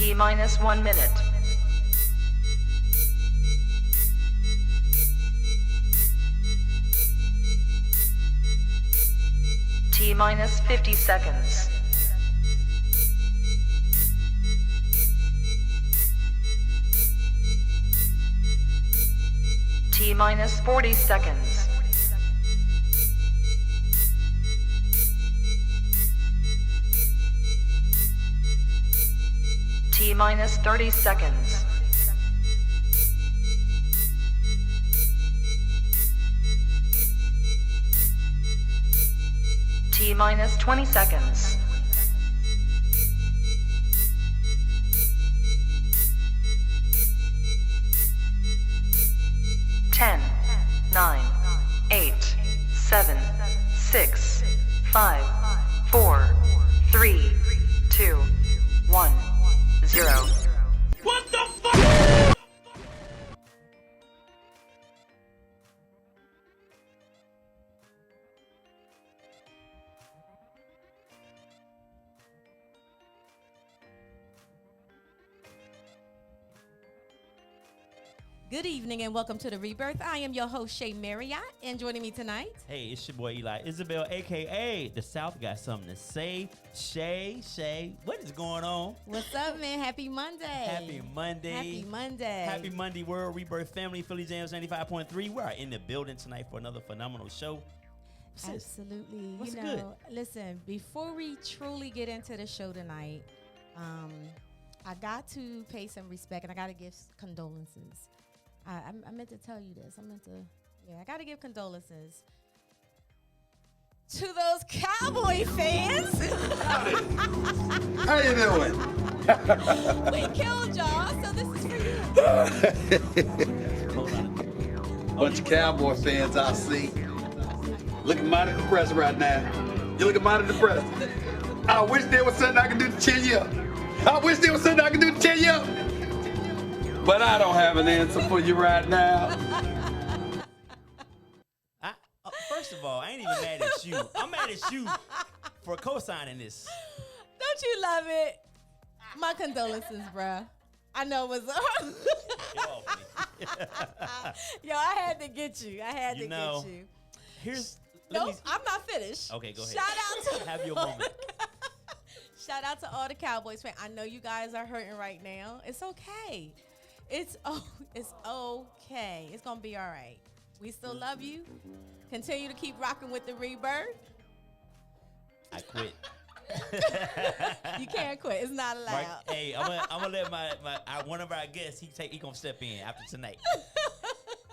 T minus 1 minute. T minus 50 seconds. T minus 40 seconds. T minus 30 seconds. T minus 20 seconds. Ten, 9, 8, 7, 6, 5, 4, 3, 2, 1, 0. What the fuck? Good evening and welcome to the Rebirth. I am your host, Shea Marriott, and joining me tonight. Hey, it's your boy Eli Isabel, a.k.a. The South Got Something to Say. Shay, what is going on? What's up, man? Happy Monday. Happy Monday. Happy Monday. Happy Monday, World Rebirth family. Philly Jams 95.3. We are in the building tonight for another phenomenal show. Sis, Absolutely. what's you good? know, listen, before we truly get into the show tonight, I got to pay some respect and I got to give condolences. I meant to tell you this. I got to give condolences to those Cowboy fans. How you doing? We killed y'all, so this is for you. Bunch of Cowboy fans I see. Looking mighty depressed right now. You looking mighty depressed. I wish there was something I could do to cheer you up. I wish there was something I could do to cheer you up. But I don't have an answer for you right now. First of all, I ain't even mad at you. I'm mad at you for co-signing this. Don't you love it? My condolences, bruh. I know it was. Get off me. Yo, I had to get you. Get you. Let I'm not finished. Okay, go ahead. Shout out to Have your moment. Shout out to all the Cowboys fans. I know you guys are hurting right now. It's okay. It's okay. It's gonna be all right. We still love you. Continue to keep rocking with the Rebirth. I quit. You can't quit. It's not allowed. Right? Hey, I'm gonna let my one of our guests. He gonna step in after tonight.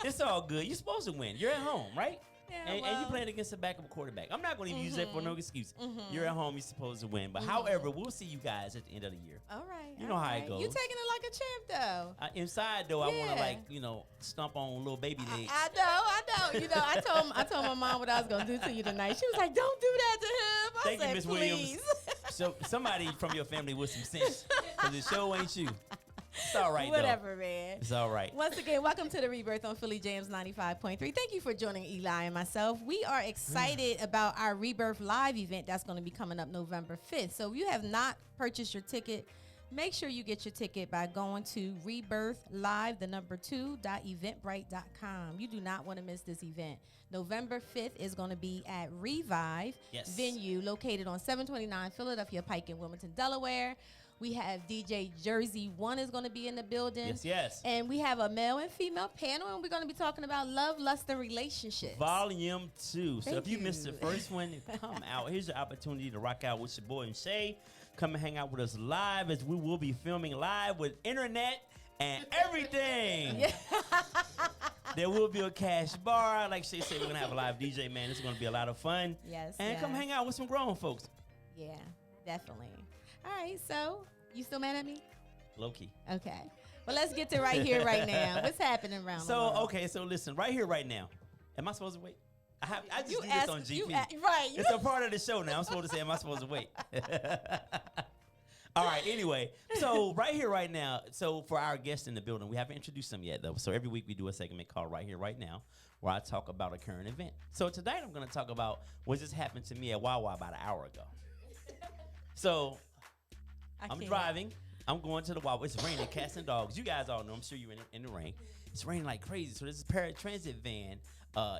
It's all good. You're supposed to win. You're at home, right? Yeah, and you're playing against a backup quarterback. I'm not going to use that for no excuse. You're at home. You're supposed to win. But however, we'll see you guys at the end of the year. All right. You know how it goes. You taking it like a champ, though. Inside, though, I want Yeah. to stomp on little baby legs. I know. You know, I told my mom what I was gonna do to you tonight. She was like, "Don't do that to him." I Thank you, said, Miss "Please." Williams. So somebody from your family with some sense, because the show ain't you. It's all right, Whatever, man. It's all right. Once again, welcome to the Rebirth on Philly Jams 95.3. Thank you for joining Eli and myself. We are excited about our Rebirth Live event that's going to be coming up November 5th. So if you have not purchased your ticket, make sure you get your ticket by going to rebirthlive2.eventbrite.com. You do not want to miss this event. November 5th is going to be at Revive venue located on 729 Philadelphia Pike in Wilmington, Delaware. We have DJ Jersey 1 is going to be in the building. Yes. And we have a male and female panel, and we're going to be talking about love, lust, and relationships. Volume 2. So Thank if you you. missed the first one, come out. Here's your opportunity to rock out with your boy and Shay. Come and hang out with us live, as we will be filming live with internet and everything. Yeah. There will be a cash bar. Like Shay said, we're going to have a live DJ, man. This is going to be a lot of fun. Yes. And come hang out with some grown folks. Yeah, definitely. All right, so you still mad at me? Low key. Okay. Well, let's get to right here, right now. What's happening around the world? Okay, so listen, right here, right now. Am I supposed to wait? I just You do asked, this on GP. right. It's a part of the show now. I'm supposed to say, am I supposed to wait? All right, anyway. So right here, right now. So for our guests in the building, we haven't introduced them yet, though. So every week we do a segment called Right Here, Right Now, where I talk about a current event. So tonight I'm going to talk about what just happened to me at Wawa about an hour ago. So I'm driving. I'm going to the Wawa. It's raining, cats and dogs. You guys all know. I'm sure you're in the rain. It's raining like crazy. So there's a paratransit van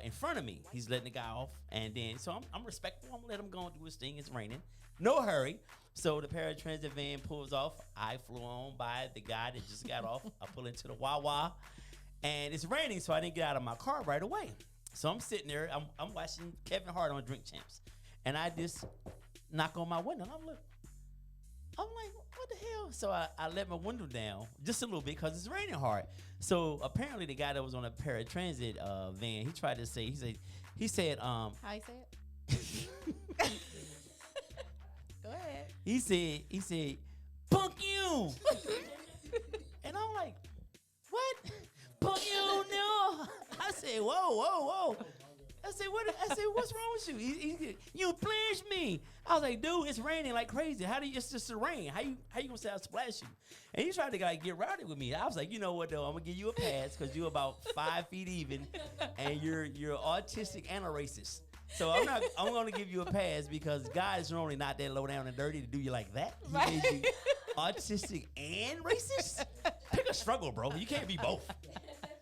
in front of me. He's letting the guy off, and then so I'm respectful. I'm gonna let him go and do his thing. It's raining, no hurry. So the paratransit van pulls off. I flew on by the guy that just got off. I pull into the Wawa, and it's raining, so I didn't get out of my car right away. So I'm sitting there. I'm watching Kevin Hart on Drink Champs, and I just knock on my window. And I'm like, what the hell? So I let my window down just a little bit because it's raining hard. So apparently the guy that was on a paratransit van, he tried to say, he said, How you say it? Go ahead. He said, punk you. And I'm like, what? Punk you, no. I said, whoa. I said, what's wrong with you? You pledged me. I was like, dude, it's raining like crazy. It's just the rain. How you gonna say I splash you? And he tried to get rowdy with me. I was like, you know what though? I'm gonna give you a pass because you're about 5 feet even, and you're autistic and a racist. So I'm gonna give you a pass because God is normally not that low down and dirty to do you like that. He Right. made you autistic and racist. Pick a struggle, bro. You can't be both.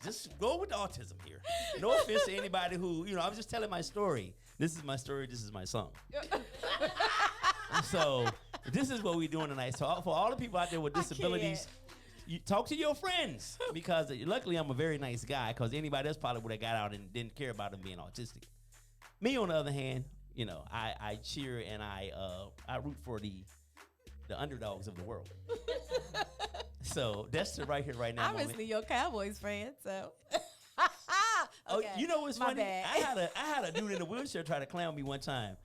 Just go with the autism here. No offense to anybody who, I'm just telling my story. This is my story. This is my song. So this is what we're doing tonight. So for all the people out there with disabilities, you talk to your friends because luckily I'm a very nice guy because anybody else probably would have got out and didn't care about him being autistic. Me, on the other hand, I cheer and I root for the underdogs of the world. So that's the right here, right now. Obviously, your Cowboys fan, so. Oh, Okay, you know what's my funny? bad. I had a dude in a wheelchair try to clown me one time.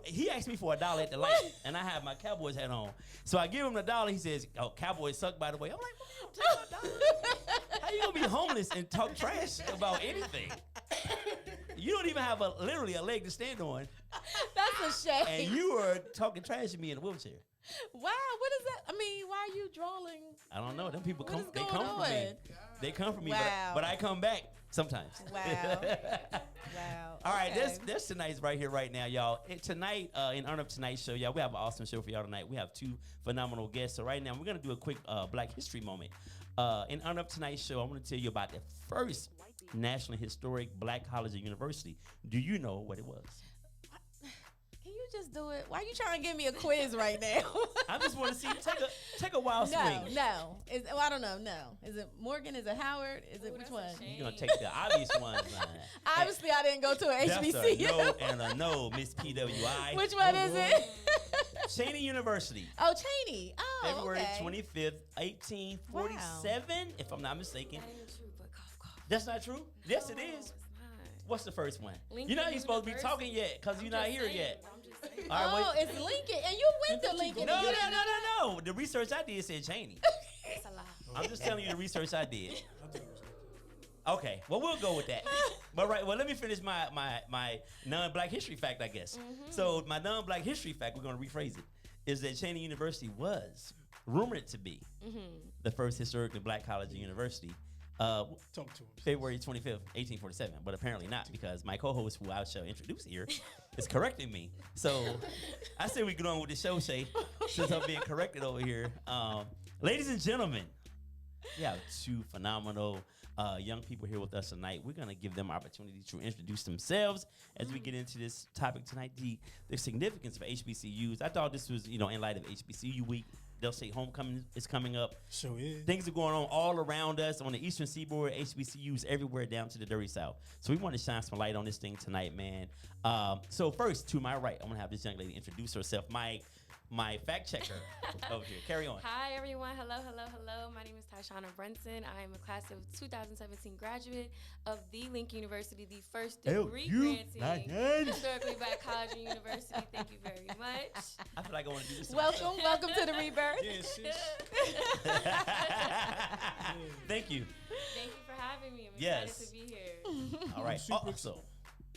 He asked me for $1 at the light, and I had my Cowboys hat on. So I give him $1. He says, "Oh, Cowboys suck, by the way." I'm like, "What you gonna take $1? How you gonna be homeless and talk trash about anything? You don't even have literally a leg to stand on, That's a shame. and you are talking trash to me in a wheelchair." Wow, what is that? I mean, why are you drawing? I don't know. Them people What come. is They going come for me. on? They come for me, Wow. but I come back sometimes. Wow. Wow. All right, okay. that's tonight's right here, right now, y'all. And tonight, in honor of tonight's show, y'all, we have an awesome show for y'all tonight. We have 2 phenomenal guests. So right now, we're gonna do a quick Black History moment. In honor of tonight's show, I'm gonna tell you about the first nationally historic Black college or university. Do you know what it was? Can you just do it? Why are you trying to give me a quiz right now? I just want to see take a wild swing. No. I don't know. No. Is it Morgan? Is it Howard? Is it which one? You're gonna take the obvious ones. Obviously, I didn't go to an That's HBCU. a no and a no, Miss PWI. Which one is it? Cheney University. Oh, Cheney. Oh, February okay. 25th, 1847, if I'm not mistaken. That ain't true, but cough. That's not true? Yes, it No, is. it's not. What's the first one? Lincoln You're not even supposed to be University. talking yet because you're not here yet. I'm just saying. All right, Oh, wait. it's Lincoln. And you went to Lincoln. No, and no, you didn't- no. The research I did said Cheney. It's a lie. I'm just telling you the research I did. Okay, well, we'll go with that. But let me finish my non-Black history fact, I guess. So my non-Black history fact, we're going to rephrase it, is that Cheney University was rumored to be the first historically Black college or university. Talk to him. February 25th, 1847, but apparently not because my co-host, who I shall introduce here, is correcting me. So I say we get on with the show, Shay, since I'm being corrected over here. Ladies and gentlemen, we have 2 phenomenal young people here with us tonight. We're going to give them opportunity to introduce themselves as we get into this topic tonight, the significance of HBCUs. I thought this was, in light of HBCU week. Delaware State homecoming is coming up. Sure is. Things are going on all around us on the eastern seaboard, HBCUs everywhere down to the dirty south. So we want to shine some light on this thing tonight, man. So first, to my right, I'm going to have this young lady introduce herself. My fact checker over here. Carry on. Hi, everyone. Hello. My name is Tyshana Brunson. I am a class of 2017 graduate of the Lincoln University, the first degree granting historically Black college and university. Thank you very much. I feel like I want to do this. Welcome to the Rebirth. Yeah, sis. Thank you. Thank you for having me. I'm Yes. excited to be here. All right. super Also,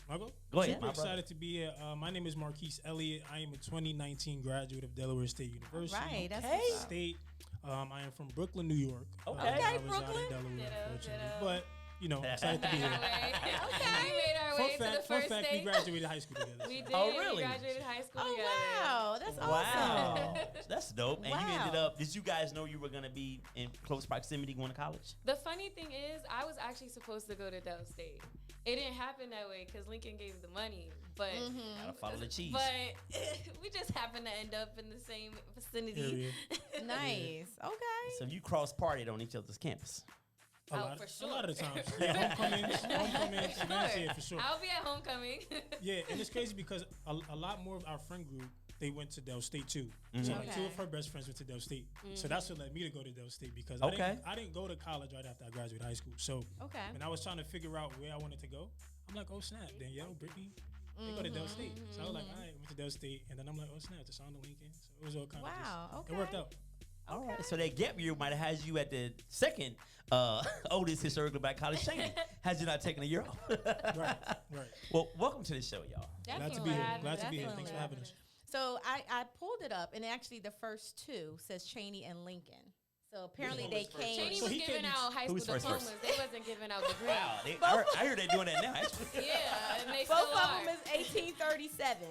I'll go. Go ahead, Super my brother. excited to be here. My name is Marquise Elliott. I am a 2019 graduate of Delaware State University. Right. That's Okay. what's up. State. I am from Brooklyn, New York. Okay. I Okay, reside Brooklyn. in Delaware, Ditto, unfortunately. ditto. But, excited to be here. We made our way to the Fun first fact, we state. graduated high school together. We did. Oh, really? We graduated high school Oh, together. wow. That's awesome. wow. That's that's dope. And you ended Wow. up. Did you guys know you were gonna be in close proximity going to college? The funny thing is, I was actually supposed to go to Del State. It didn't happen that way because Lincoln gave the money, but Gotta follow the cheese. But we just happened to end up in the same vicinity. Nice. Okay. So you cross partied on each other's campus. Oh, lot, for sure. A lot of the times. Yeah, homecomings, events, yeah, for sure. I'll be at homecoming. Yeah, and it's crazy because a lot more of our friend group, they went to Del State too. So like two of her best friends went to Del State. So that's what led me to go to Del State because I didn't go to college right after I graduated high school. So when I was trying to figure out where I wanted to go, I'm like, oh snap, Danielle, Brittany, they go to Del State. So I was like, all right, I went to Del State, and then I'm like, oh snap, Deshaun Lincoln. So it was all kind of it worked out. All right. So that gap year might have had you at the second oldest historically black college, Shane. Had you not taken a year off? Right. Well, welcome to the show, y'all. Glad to be here. Glad to be here. Thanks for having us. So I pulled it up, and actually the first two says Cheney and Lincoln. So apparently they came. Cheney So was he giving came- out high school Who's first? diplomas. They wasn't giving out degrees. Wow. I heard they're doing that now, actually. Yeah, and they Both still of are. them is 1837.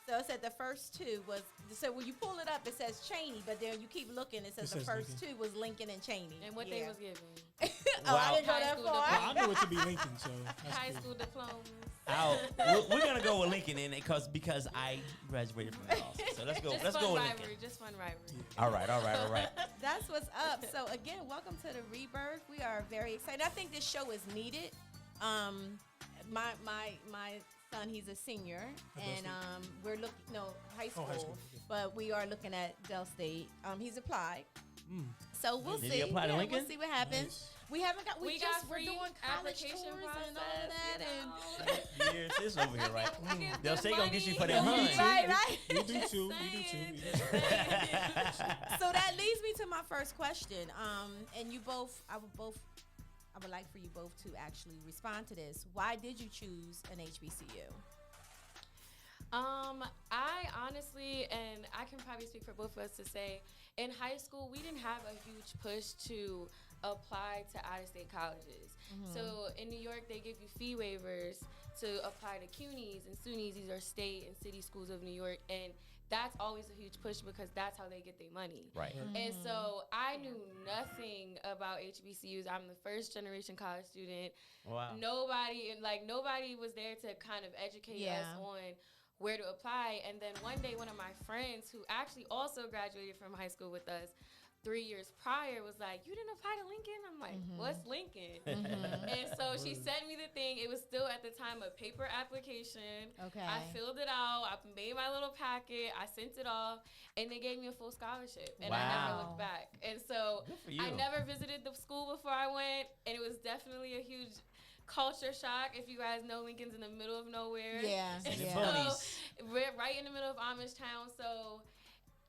So it said the first two was. So when you pull it up, it says Cheney, but then you keep looking, it says the says first Lincoln. two was Lincoln and Cheney. And what they was giving. Oh, I didn't go High that school far. Well, I know it to be Lincoln, so that's High cool. school diplomas. We're gonna go with Lincoln in it because I graduated from there also. So let's go. Just Let's fun go with rivalry. Lincoln. Just fun rivalry. All right. That's what's up. So again, welcome to the Rebirth. We are very excited. I think this show is needed. My son, he's a senior, and we're looking high school, high school, okay. but we are looking at Del State. He's applied. So we'll Did see. he apply to Lincoln? We'll see what happens. Nice. We haven't got. We just got we're free doing college application tours and all process, of that, you and know. Years is over here, right? I get They'll good say gonna get you money. for that hun. right. We do too. So that leads me to my first question. And you both, I would like for you both to actually respond to this. Why did you choose an HBCU? I honestly, and I can probably speak for both of us to say, in high school, we didn't have a huge push to apply to out-of-state colleges. So in New York, they give you fee waivers to apply to CUNYs and SUNYs. These are state and city schools of New York, and that's always a huge push because that's how they get their money. Right. And so I knew nothing about HBCUs. I'm the first generation college student. Wow. Nobody was there to kind of educate us on where to apply. And then one day, one of my friends who actually also graduated from high school with us 3 years prior was like, you didn't apply to Lincoln? I'm like, what's Lincoln? And so she sent me the thing. It was still at the time a paper application. Okay. I filled it out. I made my little packet. I sent it off. And they gave me a full scholarship. And I never looked back. And so Good for you. I never visited the school before I went. And it was definitely a huge culture shock. If you guys know, Lincoln's in the middle of nowhere. Yeah. And the Yeah. bunnies. We're right in the middle of Amish town. So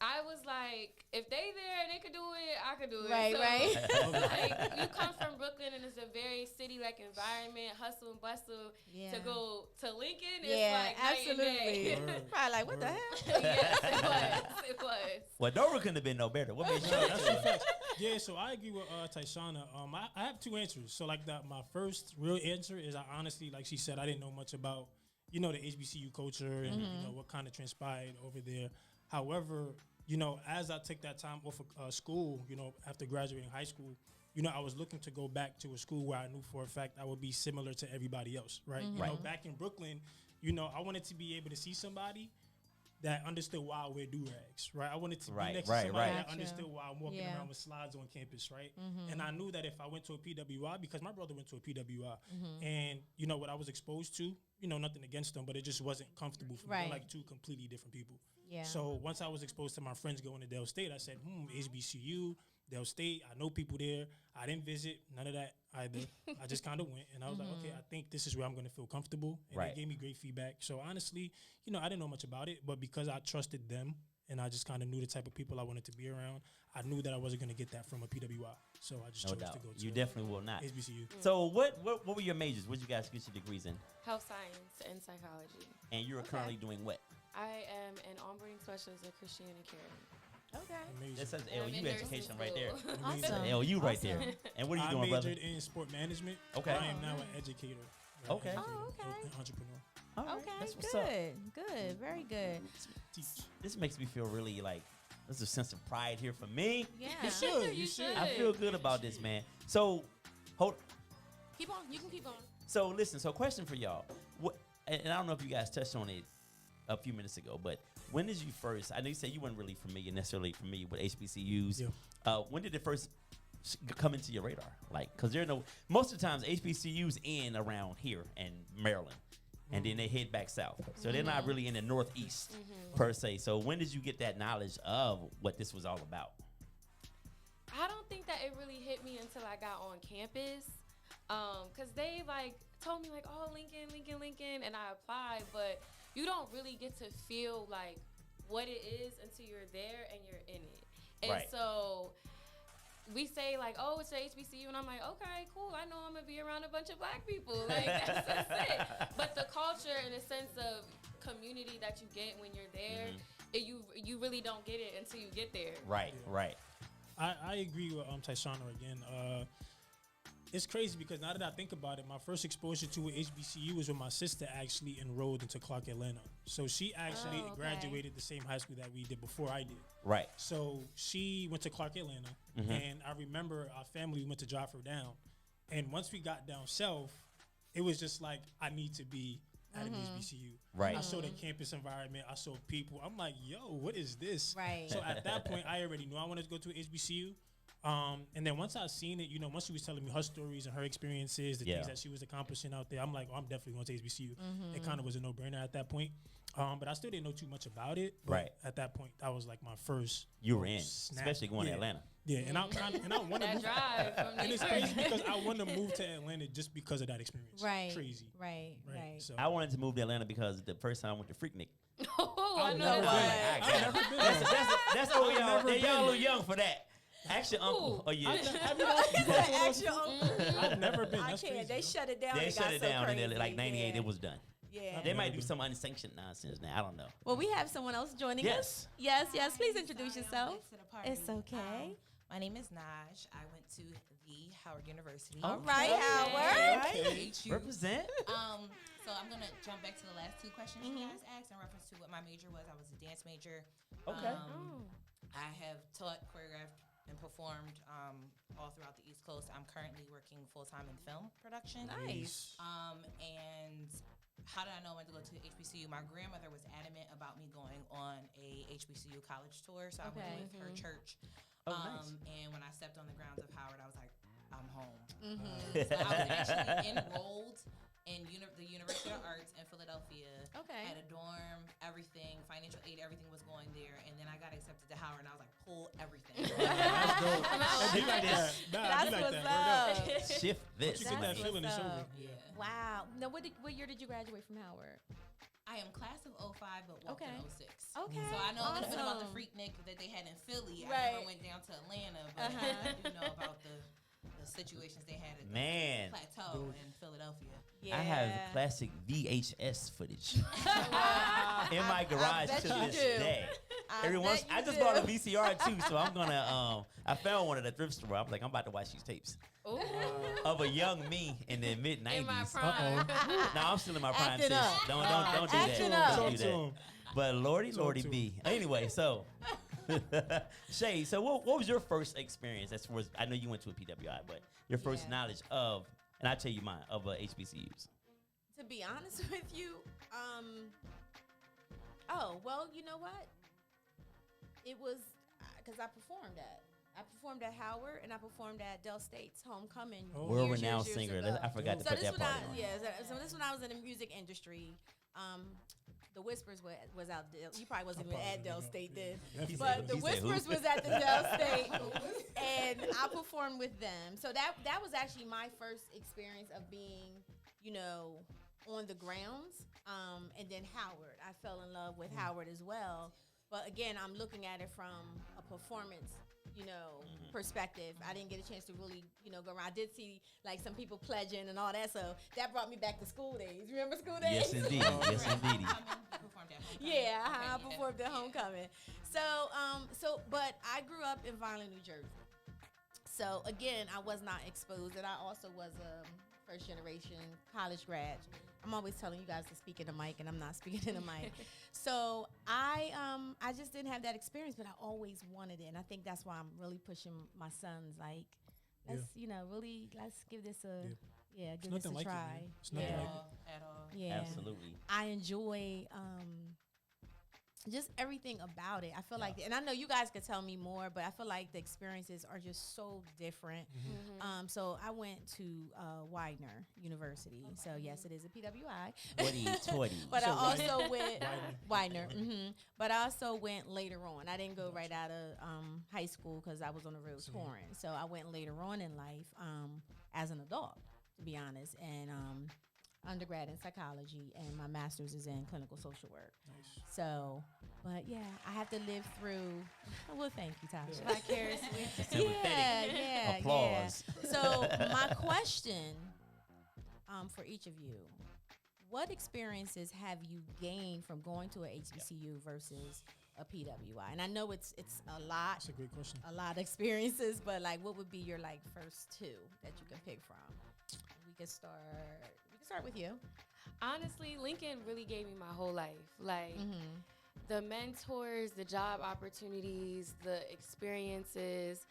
I was like, if they there and they could do it, I could do it. Right, so, right. Like, you come from Brooklyn and it's a very city-like environment, hustle and bustle. Yeah. To go to Lincoln, Yeah, it's like night and absolutely. day. Word. Probably like, what the hell? Yes, it was. It was. Well, Dover couldn't have been no better. What made you No, that's a fact. Yeah, so I agree with Tyshauna. I have two answers. So like my first real answer is I honestly, like she said, I didn't know much about, the HBCU culture and what kind of transpired over there. However, as I took that time off of school, after graduating high school, I was looking to go back to a school where I knew for a fact I would be similar to everybody else, right? Back in Brooklyn, I wanted to be able to see somebody that understood why I wear do-rags, right? I wanted to be next to somebody that Gotcha. understood understood why I'm walking around with slides on campus, right? And I knew that if I went to a PWI, because my brother went to a PWI, and what I was exposed to, nothing against them, but it just wasn't comfortable for me. Right. We're like two completely different people. Yeah. So once I was exposed to my friends going to Del State, I said, HBCU, Del State, I know people there. I didn't visit, none of that either. I just kind of went, and I was like, okay, I think this is where I'm going to feel comfortable. And Right. they gave me great feedback. So honestly, I didn't know much about it, but because I trusted them and I just kind of knew the type of people I wanted to be around, I knew that I wasn't going to get that from a PWI. So I just No chose doubt. to go to You definitely will not. HBCU. So what were your majors? What did you guys get your degrees in? Health science and psychology. And you're currently doing what? I am an onboarding specialist at Christianity Care. Okay. Amazing. That says And I'm LU in nursing education right there. school. Awesome. LU right Awesome. there. And what are you I doing, brother? majored in sport management. Okay. I am now an educator. Okay. Educator, Oh, okay. an entrepreneur. All right, Okay, that's what's up. good, very good. Teach. This makes me feel really There's a sense of pride here for me. Yeah. You should. I feel good about this, man. So, Keep on. You can keep going. So listen. So, question for y'all. And I don't know if you guys touched on it a few minutes ago, but when did you first? I know you said you weren't really necessarily familiar with HBCUs. Yeah. When did it first come into your radar? Like, because most of the times HBCUs in around here in Maryland, and then they head back south. So they're not really in the Northeast per se. So when did you get that knowledge of what this was all about? I don't think that it really hit me until I got on campus. Cause they like told me like, oh, Lincoln, and I applied, but you don't really get to feel like what it is until you're there and you're in it. And Right. so we say like, oh, it's a HBCU, and I'm like, okay, cool. I know I'm gonna be around a bunch of black people. Like that's it. But the culture and the sense of community that you get when you're there, you really don't get it until you get there. Right. Right. I agree with Tyshawn again. It's crazy because now that I think about it, my first exposure to an HBCU was when my sister actually enrolled into Clark Atlanta. So she actually graduated the same high school that we did before I did. Right. So she went to Clark Atlanta, and I remember our family went to drive her down. And once we got down south, it was just like, I need to be at an HBCU. Right. I saw the campus environment. I saw people. I'm like, yo, what is this? Right. So at that point, I already knew I wanted to go to an HBCU. And then once I seen it, once she was telling me her stories and her experiences, the things that she was accomplishing out there, I'm like, oh, I'm definitely going to HBCU. It kind of was a no-brainer at that point. But I still didn't know too much about it. But Right. at that point, that was like my first. You were in, snap. especially going to Atlanta. Yeah, and I want to That move. drive from And it's New crazy York. because I want to move to Atlanta just because of that experience. Right. Crazy. Right. So I wanted to move to Atlanta because the first time I went to Freaknik. Oh, I I've know never that. been. I've never been. That's what we all. never Y'all a been. little young for that. Actually, uncle. Oh yeah. I've never been. I That's can't. crazy. They shut it down. They It shut got it so down crazy. and then like '98 Yeah. it was done. Yeah. They might never do been. some unsanctioned nonsense now. I don't know. Well, we have someone else joining us. Yes. Yes. Please introduce Sorry, I'm yourself. late to the party. It's okay. My name is Naj. I went to the Howard University. All right, Okay. Howard. Okay. Represent. So I'm gonna jump back to the last two questions you guys asked in reference to what my major was. I was a dance major. Okay. I have taught, choreographed, and performed all throughout the East Coast. I'm currently working full time in film production. Nice. And how did I know I wanted to go to HBCU? My grandmother was adamant about me going on a HBCU college tour, so I Okay. went with her church. Oh, nice. And when I stepped on the grounds of Howard, I was like, I'm home. So I was actually enrolled in the University of Arts in Philadelphia. Okay. Had a dorm, everything, financial aid, everything was going there. And then I got accepted to Howard, and I was like, pull everything. That's dope. Be like that. Nah, That's be like what's that. Word up. Shift this. You get that That's feeling, it's what's over. up. Yeah. Wow. Now, what year did you graduate from Howard? I am class of 05, but walked in 06. Okay. So I know a little bit about the Awesome. Freaknik that they had in Philly. I Right. never went down to Atlanta, but I do know about the situations they had at the Man, plateau in Philadelphia. Yeah. I have classic VHS footage in my garage bet to you this do. day. bet you I just bought a VCR too, so I'm gonna. I found one at a thrift store. I'm like, I'm about to watch these tapes Ooh. of a young me in the mid In my '90s. prime. No, I'm still in my prime. Acting Sis. up. Don't do that. Acting up. Don't do Talk to that. him. But Lordy Talk to B. Anyway, so Shay, so what was your first experience? As far as I know, you went to a PWI, but your first Yeah. knowledge of, and I'll tell you mine, of HBCUs. To be honest with you, oh, well, you know what? It was because I performed at Howard, and I performed at Del State's homecoming. Oh. World-renowned years singer. ago. I forgot to So put this that when part I, on. yeah, so this when I was in the music industry. The Whispers was out there. You probably wasn't even at Del State then. Definitely. But the He said who? Whispers was at the Del State, and I performed with them. So that was actually my first experience of being, on the grounds. And then Howard, I fell in love with Howard as well. But again, I'm looking at it from a performance, perspective. I didn't get a chance to really, go around. I did see like some people pledging and all that. So that brought me back to school days. Remember school days? Yes, indeed. Yes, indeed. You performed at homecoming. Yeah, Okay, I performed at homecoming. But I grew up in Vineland, New Jersey. So again, I was not exposed, and I also was first generation college grad. I'm always telling you guys to speak in the mic, and I'm not speaking in the mic. So I just didn't have that experience, but I always wanted it, and I think that's why I'm really pushing my sons. Like, let's really let's give this a give this a like try. It's nothing like At all. Yeah, Absolutely. I enjoy just everything about it. I feel like, and I know you guys could tell me more, but I feel like the experiences are just so different. So I went to Widener University. So yes, it is a PWI. Twenty. But So I also went Widener. Widener. But I also went later on. I didn't go right out of high school because I was on the road touring. So I went later on in life as an adult, to be honest, and undergrad in psychology, and my master's is in clinical social work. Nice. So, but yeah, I have to live through. Well, thank you, Tasha. Vicariously. Yeah. Applause. So my question for each of you: what experiences have you gained from going to a HBCU versus a PWI? And I know it's a lot. That's a great question. A lot of experiences, but like, what would be your like first two that you can pick from? We can start with you. Honestly, Lincoln really gave me my whole life. Like, the mentors, the job opportunities, the experiences,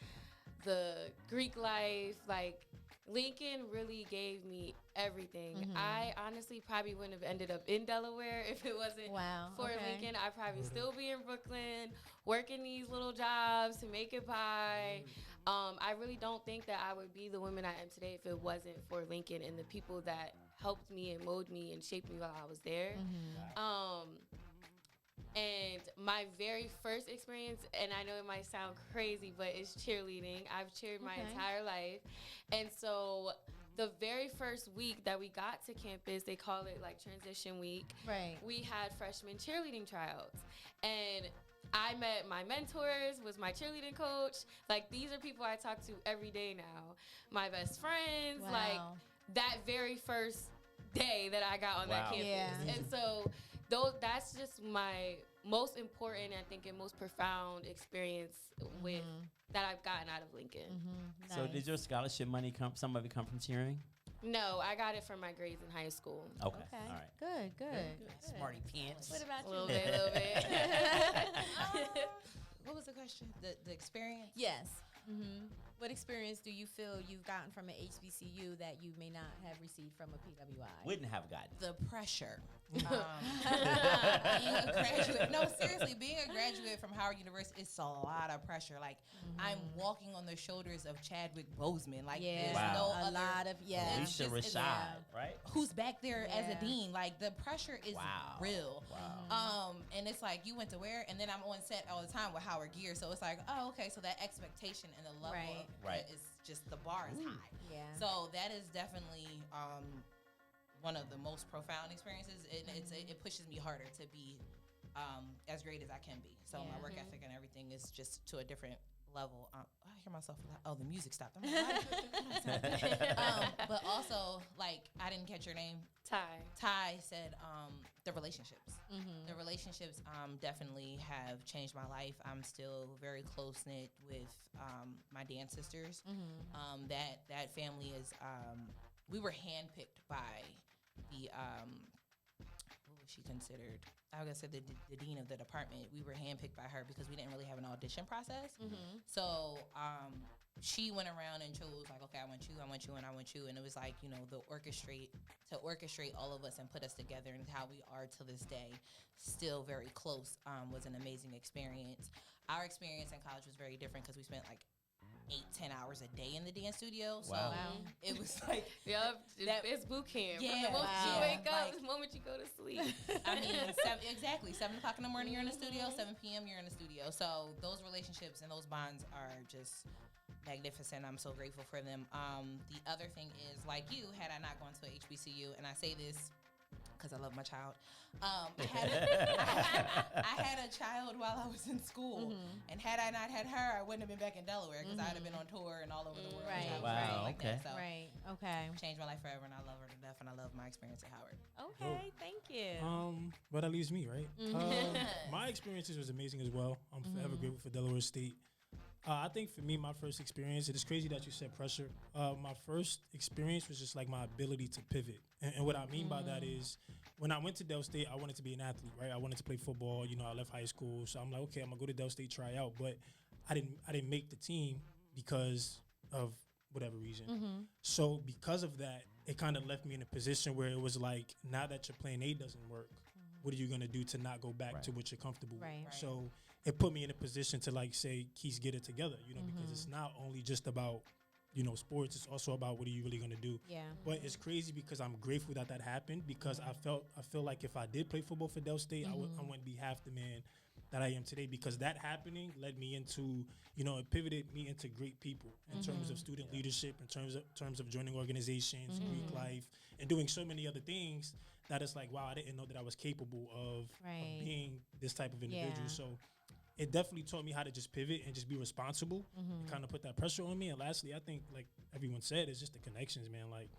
the Greek life, like, Lincoln really gave me everything. I honestly probably wouldn't have ended up in Delaware if it wasn't for Lincoln. I'd probably still be in Brooklyn, working these little jobs to make it by. I really don't think that I would be the woman I am today if it wasn't for Lincoln and the people that helped me and molded me and shaped me while I was there. And my very first experience, and I know it might sound crazy, but it's cheerleading. I've cheered my entire life. And so the very first week that we got to campus, they call it like transition week. Right. We had freshman cheerleading tryouts. And I met my mentors, was my cheerleading coach. Like, these are people I talk to every day now. My best friends, like, that very first day that I got on that campus. Yeah. And so that's just my most important, I think, and most profound experience with that I've gotten out of Lincoln. Nice. So did your scholarship money some of it come from cheering? No, I got it from my grades in high school. Okay. Okay. All right. Good. Smarty pants. What about A you? little bit. What was the question? The experience? Yes. What experience do you feel you've gotten from an HBCU that you may not have received from a PWI? Wouldn't have gotten. The pressure. Being a graduate. No, seriously, being a graduate from Howard University, it's a lot of pressure. Like, I'm walking on the shoulders of Chadwick Boseman. Like, there's no a other. lot of Alicia Rashad, right? Who's back there as a dean? Like, the pressure is real. Wow. And it's like, you went to where? And then I'm on set all the time with Howard Gear. So it's like, oh, okay. So that expectation and the level of it is just, the bar is high. Yeah. So that is definitely one of the most profound experiences. It pushes me harder to be as great as I can be. So my work ethic and everything is just to a different level. I hear myself. Oh, the music stopped. I'm like, but also, like, I didn't catch your name. Ty said the relationships. The relationships definitely have changed my life. I'm still very close knit with my dance sisters. That family is. We were handpicked by the what was she considered? I was gonna say the dean of the department. We were handpicked by her because we didn't really have an audition process. So she went around and chose, like, okay, I want you, and I want you, and it was like, you know, to orchestrate all of us and put us together, and how we are to this day, still very close. Was an amazing experience. Our experience in college was very different because we spent like 8-10 hours a day in the dance studio. So it was like, It's boot camp. Yeah, From the moment you wake up, to the moment you go to sleep. I mean, 7 o'clock in the morning, you're in the studio. 7 p.m., you're in the studio. So those relationships and those bonds are just magnificent. I'm so grateful for them. The other thing is, like you, had I not gone to a HBCU, and I say this because I love my child. I had a child while I was in school, and had I not had her, I wouldn't have been back in Delaware because I'd have been on tour and all over the world. Right. Wow. Like okay. that. So Okay. changed my life forever, and I love her to death, and I love my experience at Howard. Okay. Thank you. But that leaves me, right? My experiences was amazing as well. I'm forever grateful for Delaware State. I think for me, my first experience, it is crazy that you said pressure. My first experience was just like my ability to pivot. And what I mean by that is when I went to Del State, I wanted to be an athlete, right? I wanted to play football. You know, I left high school. So I'm like, okay, I'm going to go to Del State, try out. But I didn't make the team because of whatever reason. So because of that, it kind of left me in a position where it was like, now that your plan A doesn't work, what are you going to do to not go back to what you're comfortable with? So it put me in a position to like say, Keys, get it together, you know, because it's not only just about, you know, sports, it's also about what are you really going to do. Yeah. But it's crazy because I'm grateful that happened because I feel like if I did play football for Del State, I wouldn't be half the man that I am today, because that happening led me into, you know, it pivoted me into great people in terms of student leadership, in terms of joining organizations, Greek life, and doing so many other things that it's like, wow, I didn't know that I was capable of being this type of individual. So it definitely taught me how to just pivot and just be responsible and kind of put that pressure on me. And lastly, I think, like everyone said, it's just the connections, man. Like,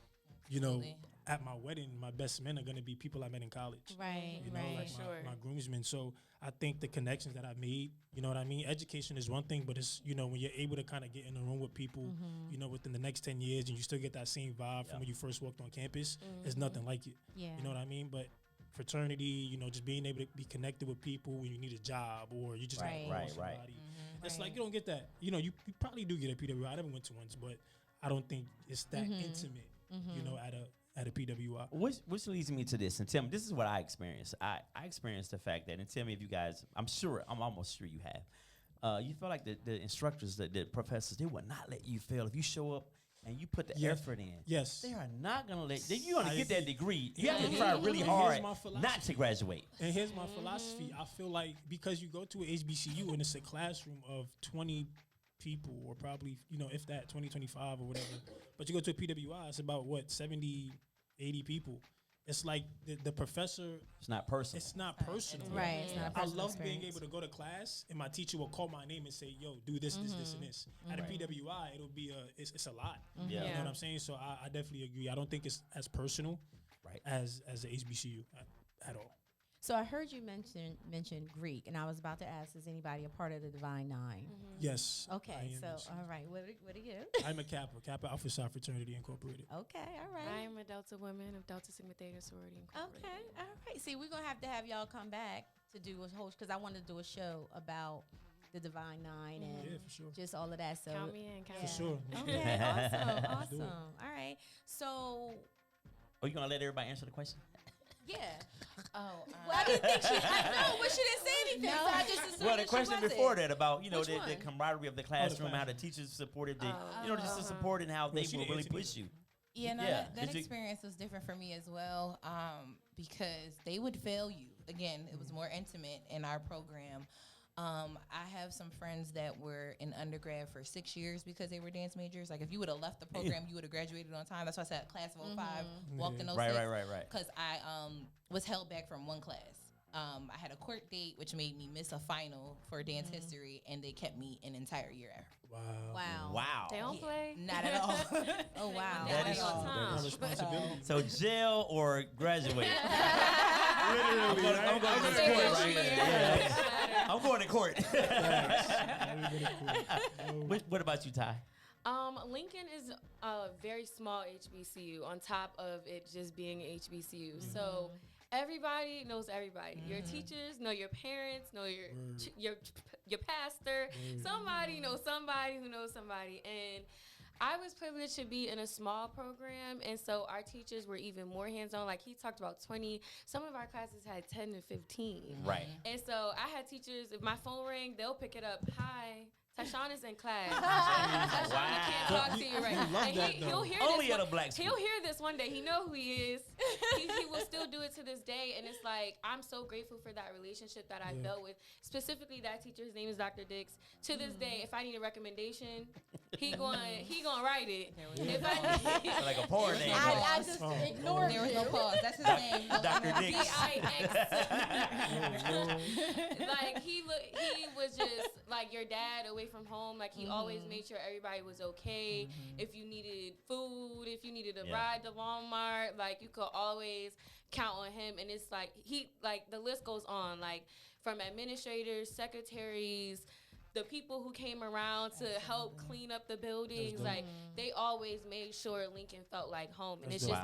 you know, at my wedding, my best men are going to be people I met in college. Right, you know, like my groomsmen. So I think the connections that I made, you know what I mean? Education is one thing, but it's, you know, when you're able to kind of get in a room with people, you know, within the next 10 years and you still get that same vibe from when you first walked on campus, there's nothing like it. Yeah. You know what I mean? But fraternity, you know, just being able to be connected with people when you need a job or you just got to call somebody. It's like, you don't get that. You know, you probably do get a PWI. I never went to ones, but I don't think it's that intimate, you know, at a PWI. Which leads me to this, and tell me, this is what I experienced. I experienced the fact that, and tell me if you guys, I'm almost sure you have. You feel like the instructors, the professors, they will not let you fail if you show up and you put the effort in. Yes. They are not going to let you. You're going to get that degree. You have to try really hard not to graduate. And here's my philosophy. I feel like because you go to an HBCU and it's a classroom of 20 people, or probably, you know, if that, 20, 25 or whatever. But you go to a PWI, it's about, 70, 80 people. It's like the professor. It's not personal. It's not personal. Right. It's not a I personal love being experience. able to go to class and my teacher will call my name and say, yo, do this, this, this, and this. At a PWI, it'll be it's a lot. You know what I'm saying? So I definitely agree. I don't think it's as personal as the HBCU at all. So I heard you mention Greek, and I was about to ask, is anybody a part of the Divine Nine? Yes. Okay, so all right, what are you? I'm a Kappa Alpha Psi Fraternity Incorporated. Okay, all right. I am a Delta woman of Delta Sigma Theta Sorority Incorporated. Okay, all right. See, we're gonna have y'all come back to do a whole, because I want to do a show about the Divine Nine and for sure. just all of that. So Count me in. Count me For in. sure. Okay, awesome, Let's do it. awesome. All right, so Are you going to let everybody answer the question? yeah. Oh, Well, I didn't think she. I know, but she didn't say anything. So I just assumed Well, the that question she before wasn't. that about, you know, Which the one? camaraderie of the classroom, how the teachers supported the, you know, just the support and how they she will didn't really answer push you. yeah, no, Yeah. that Did you- experience was different for me as well, because they would fail you. Again, it was more intimate in our program. I have some friends that were in undergrad for 6 years because they were dance majors. Like, if you would have left the program, you would have graduated on time. That's why I said class of 05, walked in 06. Right. Because I was held back from one class. I had a court date, which made me miss a final for dance history, and they kept me an entire year after. Wow. They don't play. Not at all. Oh wow. That is all time. That responsibility. So jail or graduate? I'm Literally, going to court right here. Yeah. I'm going to court. What about you, Ty? Lincoln is a very small HBCU on top of it just being an HBCU. So everybody knows everybody. Your teachers know your parents, know your pastor. Somebody knows somebody who knows somebody. And I was privileged to be in a small program, and so our teachers were even more hands-on. Like, he talked about 20. Some of our classes had 10 to 15. Right. And so I had teachers, if my phone rang, they'll pick it up. Hi, Tashana's in class. Wow. Tashana can't talk to you right now. And he'll hear Only this at a black school. He'll hear this one day. He know who he is. He will still do it to this day. And it's like, I'm so grateful for that relationship that I built with, specifically that teacher. His name is Dr. Dix. To this day, if I need a recommendation, he gonna write it. If I need, Like a porn name. I just ignored There was you. no pause. That's his name. Dr. Dix. D-I-X. Like, he was just like your dad away from home. Like, he always made sure everybody was okay. If you needed food, if you needed a ride to Walmart, like, you could always count on him. And it's like, the list goes on, like, from administrators, secretaries, the people who came around to help clean up the buildings, like they always made sure Lincoln felt like home. And it's just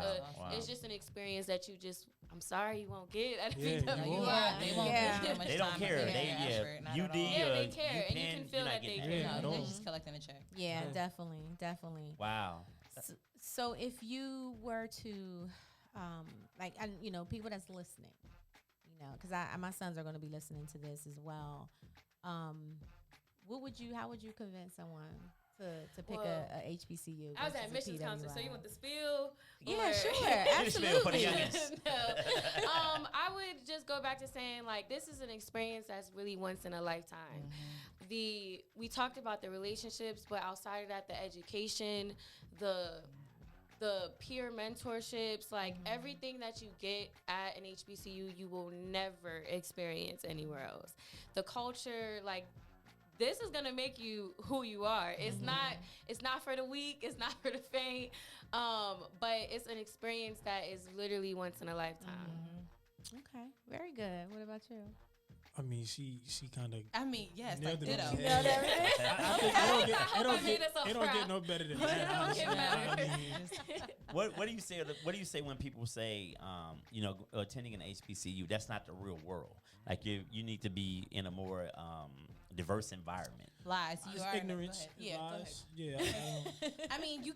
it's just an experience that you just, I'm sorry, you won't get at Yeah, PWI. you won't. They won't give you much They don't time care. to They effort, not at UD all. Yeah, they care, and you can feel that they care. Yeah, No, they're just collecting a check. Yeah, definitely. Wow. So if you were to, like, and you know, people that's listening, you know, because my sons are going to be listening to this as well. How would you convince someone to pick a HBCU? I was versus at a admissions counselor, so you PWI? want the spiel? Yeah, Or- sure, Spiel for the absolutely. youngins. No. I would just go back to saying, like, this is an experience that's really once in a lifetime. We talked about the relationships, but outside of that, the education, the peer mentorships, like everything that you get at an HBCU, you will never experience anywhere else. The culture, like, this is gonna make you who you are. It's not for the weak. It's not for the faint. But it's an experience that is literally once in a lifetime. Okay, very good. What about you? I mean, she kind of. I mean, yes, nailed like it on ditto. the head. Yeah. I think it don't get no better than It that. don't honestly. get better. I mean, What do you say? What do you say when people say, you know, attending an HBCU? That's not the real world. Like you need to be in a more diverse environment. Lies. You it's are ignorance. Go ahead. Yeah, go ahead. Lies. Yeah. I mean, you.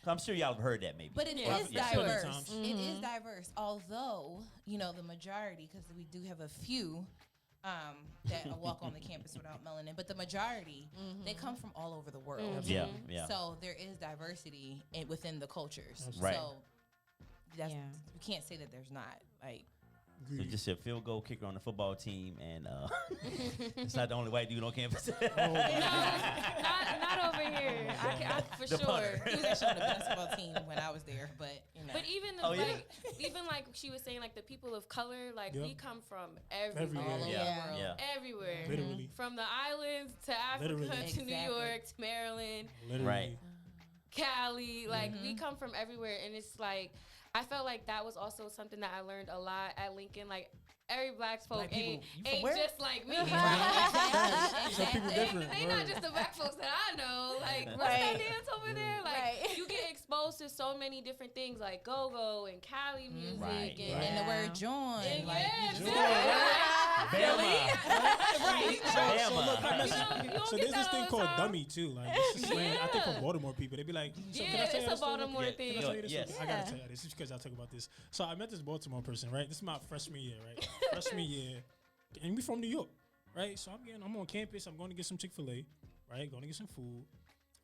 I'm sure y'all have heard that maybe. But it Yeah. is Yeah. diverse. Times. It is diverse. Although, you know, the majority, because we do have a few that walk on the campus without melanin, but the majority, they come from all over the world. Yeah, yeah. So there is diversity within the cultures. Right. So that's, Yeah. you can't say that there's not. Like, So just a field goal kicker on the football team, and it's not the only white dude on campus. No, not over here. I for The sure. punter. he was actually on the basketball team when I was there, but you know. But even Oh, yeah? even like she was saying, like the people of color, like Yep. we come from everywhere, Everywhere. all over Yeah, the world. yeah. everywhere. Literally. From the islands to Africa Literally. to New Exactly. York to Maryland, Literally. Right. Cali. Like we come from everywhere, and it's like I felt like that was also something that I learned a lot at Lincoln. Like every black folk Black people, ain't you from where? just like me. Some people different. They word. not just the black folks that I know. Like, what's Right. that dance over there? Like, Right. you get exposed to so many different things, like go-go and Cali music. Right, And, right. And the word join. and like, yeah, you just- Bama. So there's this thing called dummy too. Like this is slang. I think for Baltimore people, they be like, so can I Yeah, tell you it's a this story? Baltimore Yeah. thing. Can I tell you this? Yes. I gotta tell you this. Just because y'all talk about this. So I met this Baltimore person, right? This is my freshman year, right? Freshman year, and we from New York, right? So I'm on campus. I'm going to get some Chick-fil-A, right? Going to get some food,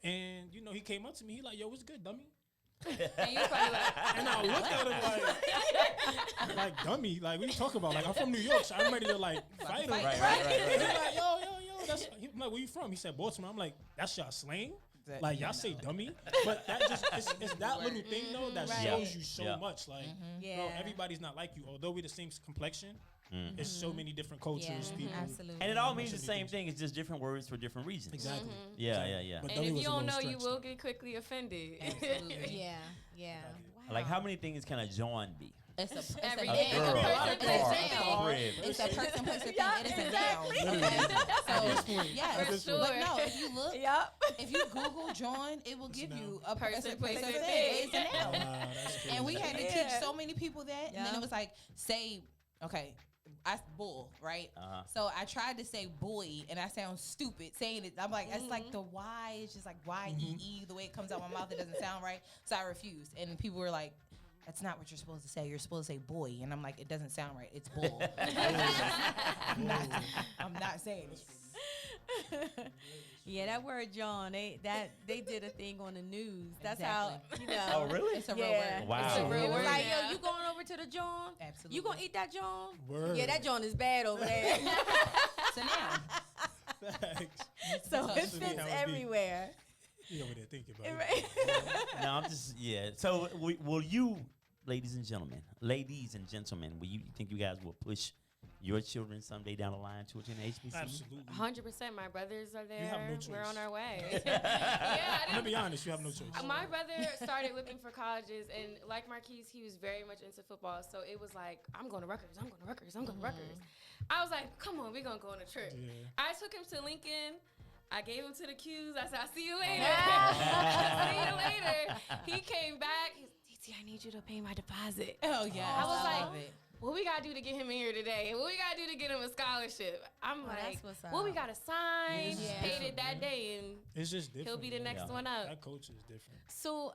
and you know he came up to me. He like, yo, what's good, dummy? And you probably like, And I looked at him like dummy. Like, what you talking about? Like, I'm from New York, so I'm ready to like fight him. Right, right, And right. he's like, yo. I'm like, where you from? He said Baltimore. I'm like, that's y'all slang? That- Like, yeah, y'all say no. dummy? But that just, it's that little thing, though, that Right. shows you so Yeah. much. Like, Yeah. bro, everybody's not like you. Although we're the same complexion, there's so many different cultures, people. Absolutely. And it all means the so same many thing. It's just different words for different reasons. Exactly. Yeah, yeah, yeah. But and dummy if was you a don't little know, you stretch, will though. get quickly offended. Absolutely. Yeah. Wow. Like, how many things can a John be? It's a Every name. day. A girl, A person, a place, car, thing. a crib. It's a person, place, or thing. Yeah, It is a exactly. noun. Literally. So, yes. At this point. But no, if you look, Yep. if you Google join, it will give you a Person, place, or or thing. thing. It's a noun. Wow, that's crazy. And we had to Yeah. teach so many people that. And then Yeah. it was like, say, okay, bull, right? Uh-huh. So I tried to say boy, and I sound stupid saying it. I'm like, it's like the Y is just like Y-E-E. The way it comes out my mouth, it doesn't sound right. So I refused. And people were like, that's not what you're supposed to say. You're supposed to say boy. And I'm like, it doesn't sound right. It's bull. I'm not saying it. Yeah, that word John, they did a thing on the news. That's how, you know. Oh, really? It's a real Yeah. word. Wow. It's a real It was word like, now. yo, you going over to the John? Absolutely. You gonna eat that John? Word. Yeah, that John is bad over there. So now, Facts. so it That's fits how it be. everywhere. You over there thinking about it. Right. No, I'm just, yeah. So, will you, ladies and gentlemen, will you think you guys will push your children someday down the line to attend HBCU? Absolutely. 100%. My brothers are there. have no We're choice. on our way. Yeah, I I'm didn't gonna be honest, you have no choice. My brother started looking for colleges, and like Marquise, he was very much into football. So it was like, I'm going to Rutgers, I'm going to Rutgers. I was like, come on, we're going to go on a trip. Yeah. I took him to Lincoln. I gave him to the Q's. I said, I'll see you later. See you later. He came back. DT, I need you to pay my deposit. Oh, yeah. I was like, love it. what we got to do to get him in here today? What we got to do to get him a scholarship? I'm like, that's what's up. what we got to sign? Yeah. Paid it that day, and It's just different. he'll be the next one up. That coach is different. So,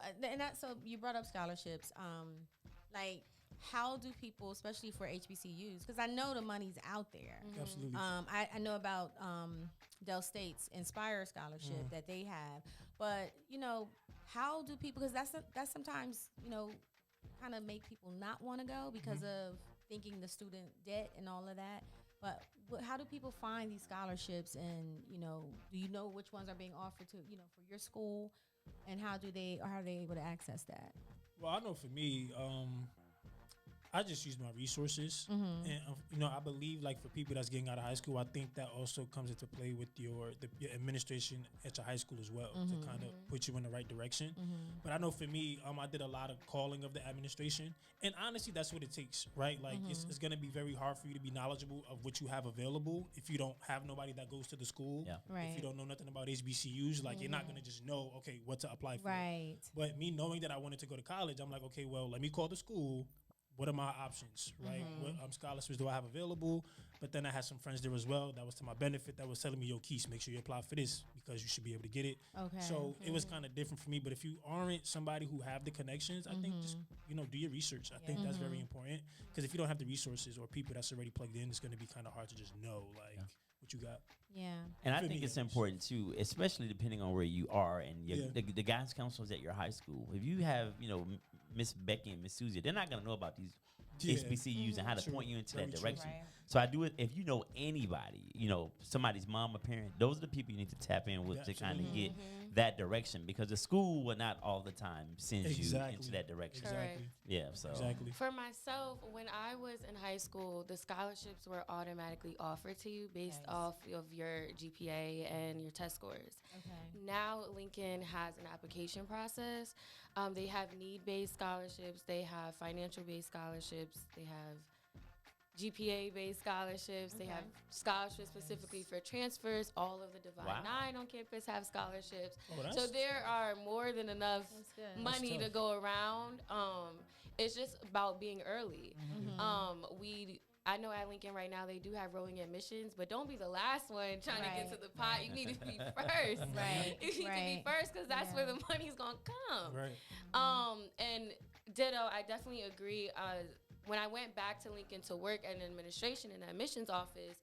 so you brought up scholarships. Like, how do people, especially for HBCUs, because I know the money's out there. Absolutely. I know about Del State's Inspire Scholarship that they have, but how do people? Because that's sometimes kind of make people not want to go because of thinking the student debt and all of that. But how do people find these scholarships, and do you know which ones are being offered to for your school, and how are they able to access that? Well, I know for me, I just use my resources, and I believe like for people that's getting out of high school, I think that also comes into play with your administration at your high school as well to kind of put you in the right direction. But I know for me, I did a lot of calling of the administration, and honestly, that's what it takes, right? Like it's going to be very hard for you to be knowledgeable of what you have available if you don't have nobody that goes to the school. Yeah. Right. If you don't know nothing about HBCUs, like you're not going to just know what to apply for. Right. But me knowing that I wanted to go to college, I'm like, okay, well, let me call the school. What are my options, right? What scholarships do I have available? But then I had some friends there as well that was to my benefit that was telling me, yo, Keith, make sure you apply for this because you should be able to get it. Okay. So it was kind of different for me. But if you aren't somebody who have the connections, I think just, do your research. I think that's very important because if you don't have the resources or people that's already plugged in, it's going to be kind of hard to just know, what you got. Yeah. And I For think me, it's at least. important too, especially depending on where you are and the guidance counselors at your high school. If you have, Miss Becky and Miss Susie, they're not going to know about these HBCUs and how to True. point you into Very that true. direction. Right. So I do it. If you know anybody, somebody's mom or parent, those are the people you need to tap in with to kind of get that direction, because the school will not all the time send you into that direction. Exactly. Yeah. So Exactly. For myself, when I was in high school, the scholarships were automatically offered to you based off of your GPA and your test scores. Okay. Now Lincoln has an application process. They have need-based scholarships. They have financial-based scholarships. They have GPA-based scholarships. They have scholarships specifically for transfers. All of the Divine Nine on campus have scholarships. So there are more than enough money to go around. It's just about being early. I know at Lincoln right now they do have rolling admissions, but don't be the last one trying to get to the pot. You need to be first. Right. You need to be first because that's where the money's gonna come. Right. And ditto, I definitely agree. When I went back to Lincoln to work in administration in the admissions office,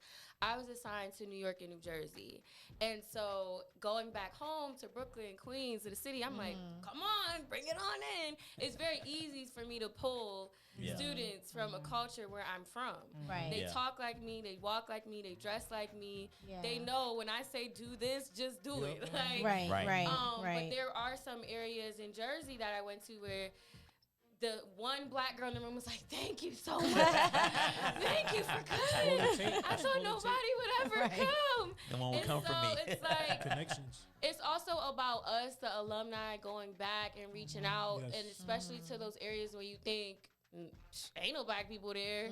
I was assigned to New York and New Jersey. And so going back home to Brooklyn, Queens, to the city, I'm like, come on, bring it on in. It's very easy for me to pull students from a culture where I'm from. Right. They talk like me, they walk like me, they dress like me. Yeah. They know when I say do this, just do it. Like, Right. But there are some areas in Jersey that I went to where the one black girl in the room was like, thank you so much. Thank you for coming. I thought nobody would ever come. They won't come from me. It's like Connections. it's also about us, the alumni, going back and reaching out, and especially to those areas where you think ain't no black people there.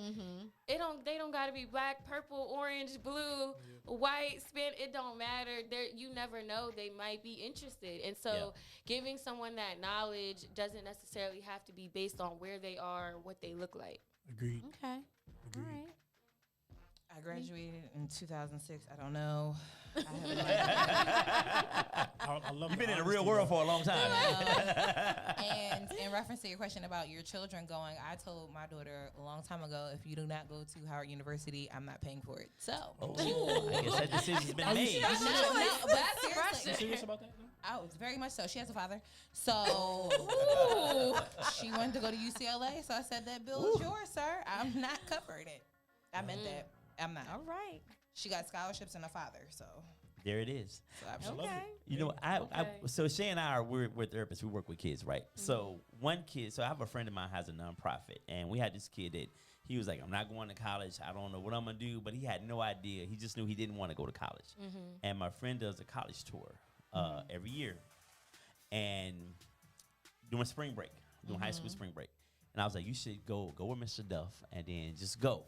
They don't gotta be black, purple, orange, blue, white, it don't matter. You never know, they might be interested. And so giving someone that knowledge doesn't necessarily have to be based on where they are, what they look like. Agreed. Okay. Agreed. All right. I graduated in 2006. I don't know. I love You've the been in the honesty, real world though. for a long time. And in reference to your question about your children going, I told my daughter a long time ago, if you do not go to Howard University, I'm not paying for it. So, I guess that decision's been made. but seriously, You serious about that? I was very much so. She has a father. So she wanted to go to UCLA. So I said, that bill is yours, sir. I'm not covering it. I meant that. I'm not. All right. She got scholarships and a father. So There it is. Absolutely. Okay. You know, so Shea and I we're therapists. We work with kids, right? So one kid, so I have a friend of mine has a nonprofit, and we had this kid that he was like, I'm not going to college. I don't know what I'm gonna do, but he had no idea. He just knew he didn't want to go to college. And my friend does a college tour every year, and during spring break, during high school spring break, and I was like, you should go with Mr. Duff, and then just go.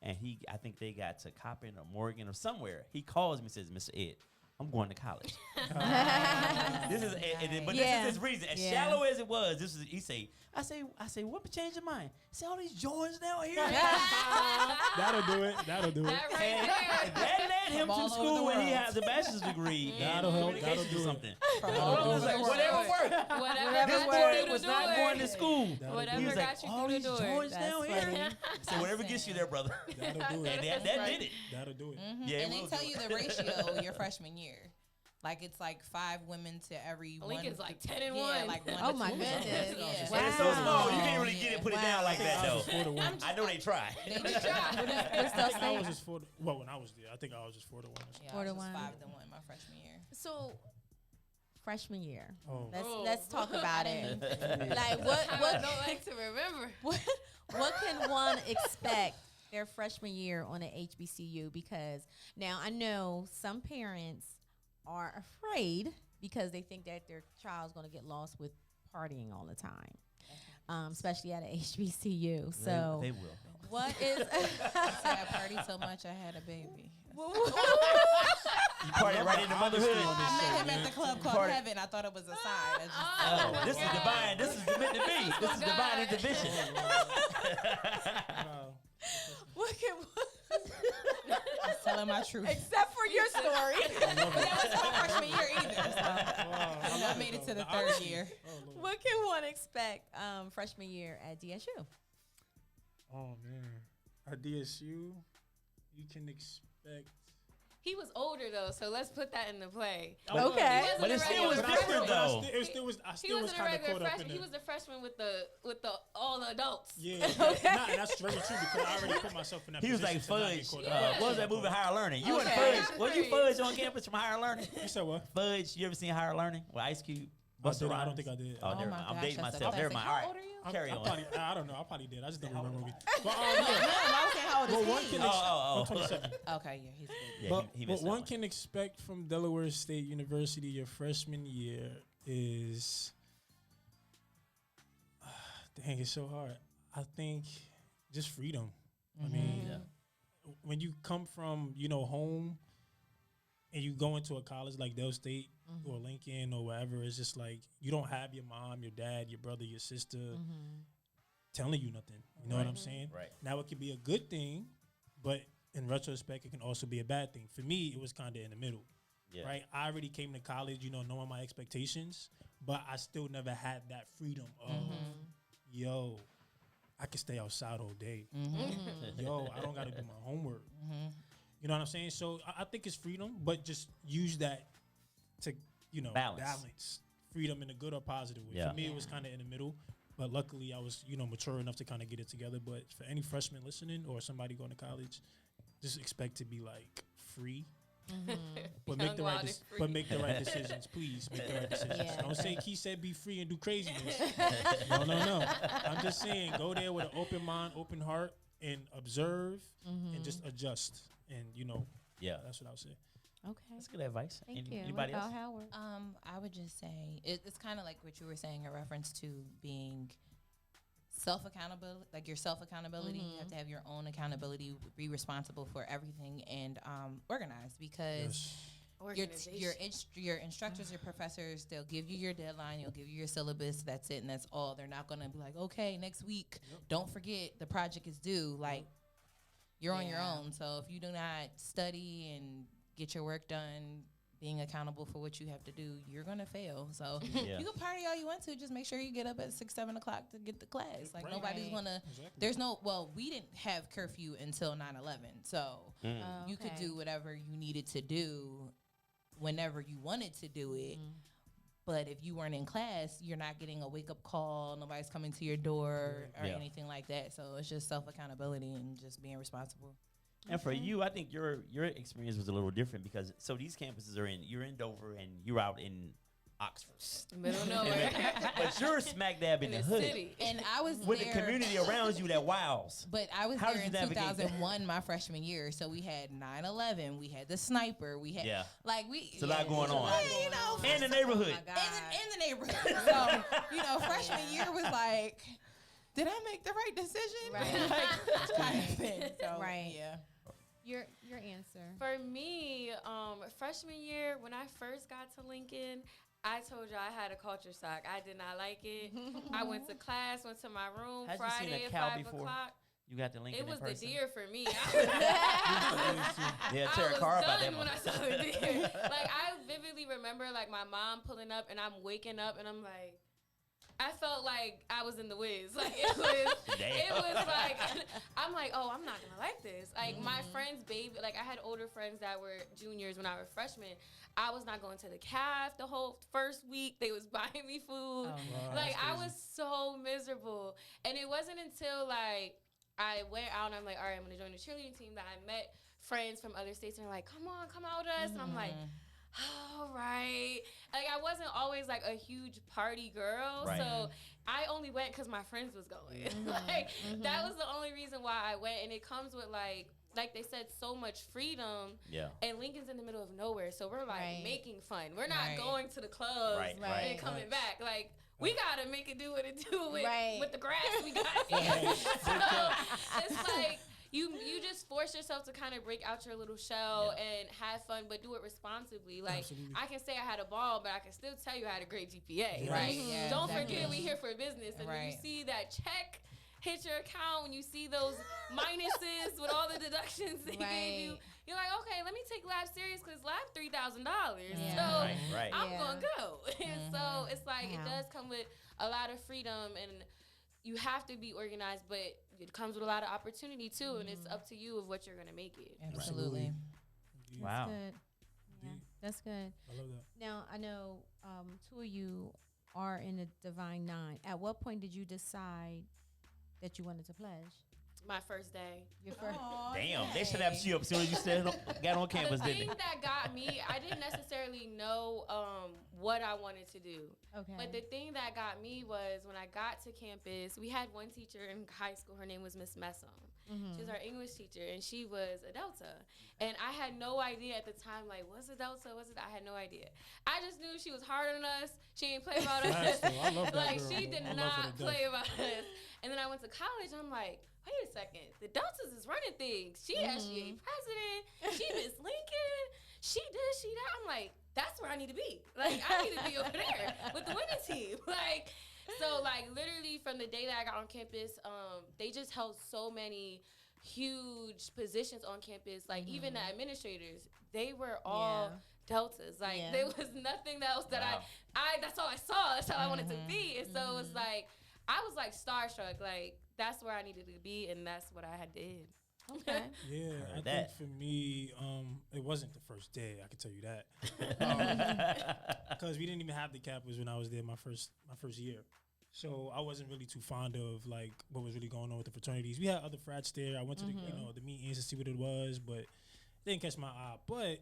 And I think they got to Coppin or Morgan or somewhere. He calls me and says, Mr. Ed, I'm going to college. This is, but Yeah. this is his reason. As shallow as it was, this is he say. I say, what would change your mind? See all these Jordans down here. That'll do it. That'll do it. That right And there. that led him All to over school the when he world. has a bachelor's degree That'll in help. communications That'll do or it. something. All was over like, the whatever world. worked. Whatever This got boy you through was the not door. going to school. Whatever He was got like, you all through the these door. Jordans That's down funny. here. So whatever gets you there, brother. That'll do it. And that did it. That'll do it. Yeah, it And they will tell do you it. the ratio your freshman year. Like it's like 5 women to every Lincoln's one. like 10 and Yeah, 1. like 1 Oh to my 2 or goodness. something. Wow. Yeah. And it's so small, you can't really Yeah. get it, put it down like that, I though. was 4 to 1. I know they tried. They did try. What's I that think I was say? just 4 to, well, when I was there, I think I was just 4 to 1. Yeah, 4 I to was 1. 5 to 1 my freshman year. So, freshman year. Oh. Let's talk about it. Like I what don't like to remember. what can one expect their freshman year on an HBCU? Because now I know some parents are afraid because they think that their child's going to get lost with partying all the time, especially at an HBCU. So They will. what is So I partied so much I had a baby. You party right into motherhood. I met him at the club called Party. Heaven. I thought it was a sign. I just, Oh, this is divine. This is meant to be. This is divine intervention. what can I'm telling my truth. except for your story? That wasn't my freshman year either. So. And I made it to the 3rd year. What can one expect freshman year at DSU? Oh, man. At DSU, you can expect. He was older though, so let's put that into play. Okay. He wasn't But a it still regular was freshman. different, though. I still was He wasn't a kind of regular caught up freshman. in He it. was the freshman with the all the adults. Yeah, nah, and that's very true because I already put myself in that He was like position to not get Fudge. caught up. What was that movie, Higher Learning? You and Okay. Fudge. Was you Fudge on campus from Higher Learning? You said what? Fudge. You ever seen Higher Learning with Ice Cube? I Busta did- I Rhymes? don't think I did. Oh, Oh never my mind. I'm gosh, dating that's myself. the Never best. mind. All How right. old are you? Carry I'm on. probably, I don't know. I probably did. I just don't remember. But I was saying, how old well, is one he? can Oh. 27. Okay, yeah, he's good. Yeah, But he what missed that one one. can expect from Delaware State University your freshman year is, dang, it's so hard. I think just freedom. I mean, Yeah. when you come from, home and you go into a college like Del State or Lincoln or wherever, it's just like you don't have your mom, your dad, your brother, your sister telling you nothing. You know what I'm saying? Right. Now it could be a good thing, but in retrospect, it can also be a bad thing. For me, it was kind of in the middle. Yeah. Right? I already came to college, knowing my expectations, but I still never had that freedom of, yo, I can stay outside all day. Yo, I don't got to do my homework. You know what I'm saying? So I think it's freedom, but just use that to, Balance. freedom in a good or positive way. Yeah. For me, it was kind of in the middle, but luckily I was, mature enough to kind of get it together. But for any freshman listening or somebody going to college, just expect to be like free. But make Young, the wild, right and free. but make the right decisions, please. Make the right decisions. Yeah. Don't say Keith said be free and do craziness. No. I'm just saying go there with an open mind, open heart, and observe and just adjust. And Yeah. that's what I would say. Okay. That's good advice. Thank you. Anybody What else? about Howard? I would just say it's kind of like what you were saying in reference to being self-accountable, like your self-accountability. You have to have your own accountability, be responsible for everything, and organized because your instructors, your professors, they'll give you your deadline, you'll give you your syllabus, that's it, and that's all. They're not going to be like, okay, next week, don't forget the project is due. Like, you're on your own. So if you do not study and get your work done, being accountable for what you have to do, you're going to fail. So Yeah. you can party all you want to, just make sure you get up at 6, 7 o'clock to get to class. Like, Right. nobody's going to, Exactly. there's no, well, we didn't have curfew until 9/11. So Mm. you could do whatever you needed to do whenever you wanted to do it. But if you weren't in class, you're not getting a wake-up call. Nobody's coming to your door or Yeah. anything like that. So it's just self-accountability and just being responsible. And for you, I think your experience was a little different because these campuses are you're in Dover and you're out in Oxford. Middle of nowhere. But you're smack dab in the hood. city. And I was With there, the community around you that wows. But I was How there did in you navigate that? 2001, my freshman year. So we had 9/11, we had the sniper, we had Yeah. it's a lot going on. Yeah, In the neighborhood. in the neighborhood. So freshman year was like, did I make the right decision? Right. Like, kind of thing. So, Right. Yeah. Your answer. For me, freshman year, when I first got to Lincoln, I told y'all I had a culture shock. I did not like it. I went to class, went to my room Had you seen Friday a at cow 5 before? o'clock. You got the Lincoln It was in the person? deer for me. Yeah, I tear a was car about that done when I saw motherfucker. the deer. Like, I vividly remember, like, my mom pulling up, and I'm waking up, and I'm like, I felt like I was in the Wiz. Like, it was like, I'm like, oh, I'm not gonna like this. Like, my friends, baby, like, I had older friends that were juniors when I was freshmen. I was not going to the calf the whole first week. They was buying me food. Wow, Like, that's I crazy. was so miserable. And it wasn't until, like, I went out and I'm like, all right, I'm gonna join the cheerleading team, that I met friends from other states and they're like, come on, come out with us. And I'm like, all right. Like, I wasn't always like a huge party girl. Right. So I only went because my friends was going. Like, that was the only reason why I went. And it comes with like they said, so much freedom. Yeah. And Lincoln's in the middle of nowhere. So we're like Right. making fun. We're not Right. going to the clubs Right, and right. coming back. Like, we gotta make it do what it do Right. with the grass we got here. So it's like you just force yourself to kind of break out your little shell and have fun, but do it responsibly. Like, Absolutely. I can say I had a ball, but I can still tell you I had a great GPA. Yeah. Right? Yeah, Don't exactly. forget we here for business, and when you Right. see that check hit your account, when you see those minuses with all the deductions they gave you, Right. you're like, okay, let me take lab serious because lab $3,000. Yeah. So Right. I'm Yeah. gonna go. And so it's like it Wow. does come with a lot of freedom, and you have to be organized, but it comes with a lot of opportunity too, and it's up to you of what you're gonna make it. Absolutely. Wow. Good. Yeah, that's good. I love that. Now, I know two of you are in the Divine Nine. At what point did you decide that you wanted to pledge? My first day. Your first. Damn, they should have you up as soon as you got on campus, The didn't thing they? that got me, I didn't necessarily know what I wanted to do. Okay. But the thing that got me was when I got to campus, we had one teacher in high school. Her name was Miss Messom. She was our English teacher, and she was a Delta. And I had no idea at the time, like, what's a Delta? What's it? I had no idea. I just knew she was harder than us. She didn't play about Facts, us. though. I love that Like, girl, she bro. did I love her to not death. play about us. And then I went to college, and I'm like, wait a second. The Deltas is running things. She SGA president. She Miss Lincoln. She this, she that. I'm like, that's where I need to be. Like, I need to be over there with the winning team. Like, so, like, literally from the day that I got on campus, they just held so many huge positions on campus. Like, even the administrators, they were all Deltas. Like, Yeah. there was nothing else that Wow. I that's all I saw. That's how I wanted to be. And so it's like, I was like starstruck. Like, that's where I needed to be, and that's what I had did. Okay. Yeah, Heard I think that. for me, it wasn't the first day. I can tell you that, because we didn't even have the campus when I was there my first year. So I wasn't really too fond of like what was really going on with the fraternities. We had other frats there. I went to the the meetings to see what it was, but it didn't catch my eye. But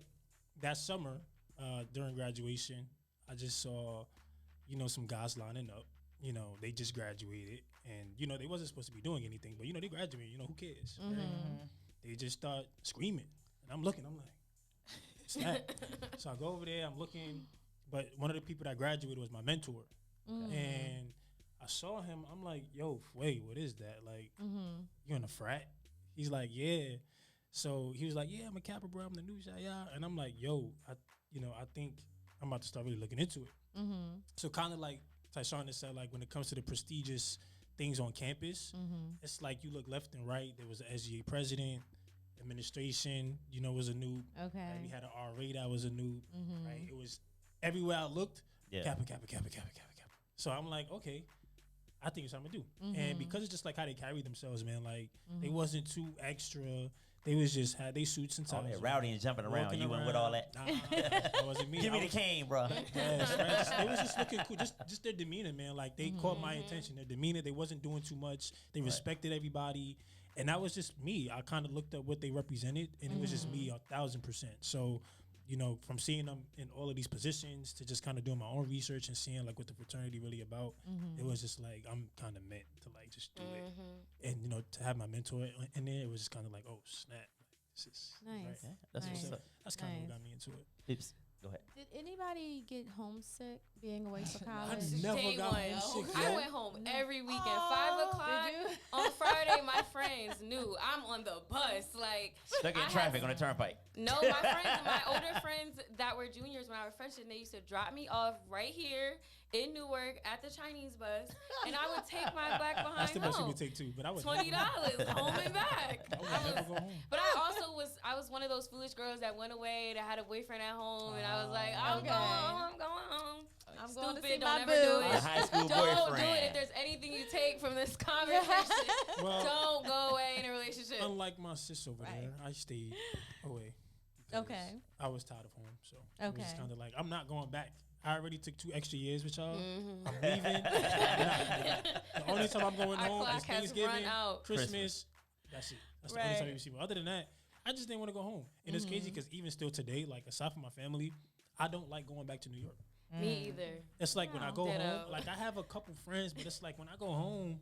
that summer, during graduation, I just saw, some guys lining up. They just graduated, and they wasn't supposed to be doing anything, but they graduated. Who cares? Right? They just start screaming, and I'm looking. I'm like, it's that. So I go over there. I'm looking, but one of the people that graduated was my mentor, and I saw him. I'm like, yo, wait, what is that? Like, you in a frat? He's like, yeah. So he was like, yeah, I'm a Kappa, bro. I'm the new guy, yeah. And I'm like, yo, I think I'm about to start really looking into it. So kind of like Tyshawn said, like when it comes to the prestigious things on campus, it's like you look left and right. There was an SGA president, administration, was a noob. Okay. Right? We had an RA that was a noob. Right? It was everywhere I looked, Kappa, Kappa, Kappa, Kappa, Kappa, Kappa. So I'm like, okay, I think it's something to do. And because it's just like how they carry themselves, man, like they wasn't too extra. They was just had they suits and ties. All that rowdy and jumping around. Walking You went with all that. Nah, that wasn't me. Give I me the was- cane, bro. Yes, right. They was just looking cool. Just their demeanor, man. Like they caught my attention. Their demeanor. They wasn't doing too much. They respected everybody, and that was just me. I kind of looked at what they represented, and it was just me 1,000%. So, from seeing them in all of these positions to just kind of doing my own research and seeing like what the fraternity really about, it was just like I'm kind of meant to like just do it, and to have my mentor in there, it was just kind of like, oh snap, this is Nice. right. That's Nice. what's up. That's kind of Nice. what got me into it. Pips. Go ahead. Did anybody get homesick being away for I college? never Day got one. homesick. I yo. went home every weekend. 5 o'clock Did you? on Friday. My friends knew I'm on the bus. Like Stuck I in had- traffic on the turnpike. No, my friends, my older friends that were juniors when I was freshman, they used to drop me off right here in Newark at the Chinese bus, and I would take my black behind That's the best you home. could take too. But I would $20 home and back. I would never go home. But I was one of those foolish girls that went away that had a boyfriend at home, and I was like, I'm Okay. going home. I'm going home. I'm Stupid, going to see don't my ever boo. do My it. high school Don't do boyfriend. it. If there's anything you take from this conversation, Well, don't go away in a relationship. unlike my sis over Right. there, I stayed away. because Okay. I was tired of home, so it was Okay. kind of like I'm not going back. I already took 2 extra years with y'all. Mhm. I'm leaving. The only time I'm going Our home clock is has Thanksgiving, run out. Christmas. That's it. That's the only time Right. you see me. Other than that, I just didn't want to go home. And it's crazy because even still today, like aside from my family, I don't like going back to New York. Me either. It's like when I go Ditto. home, like I have a couple friends, but it's like when I go home,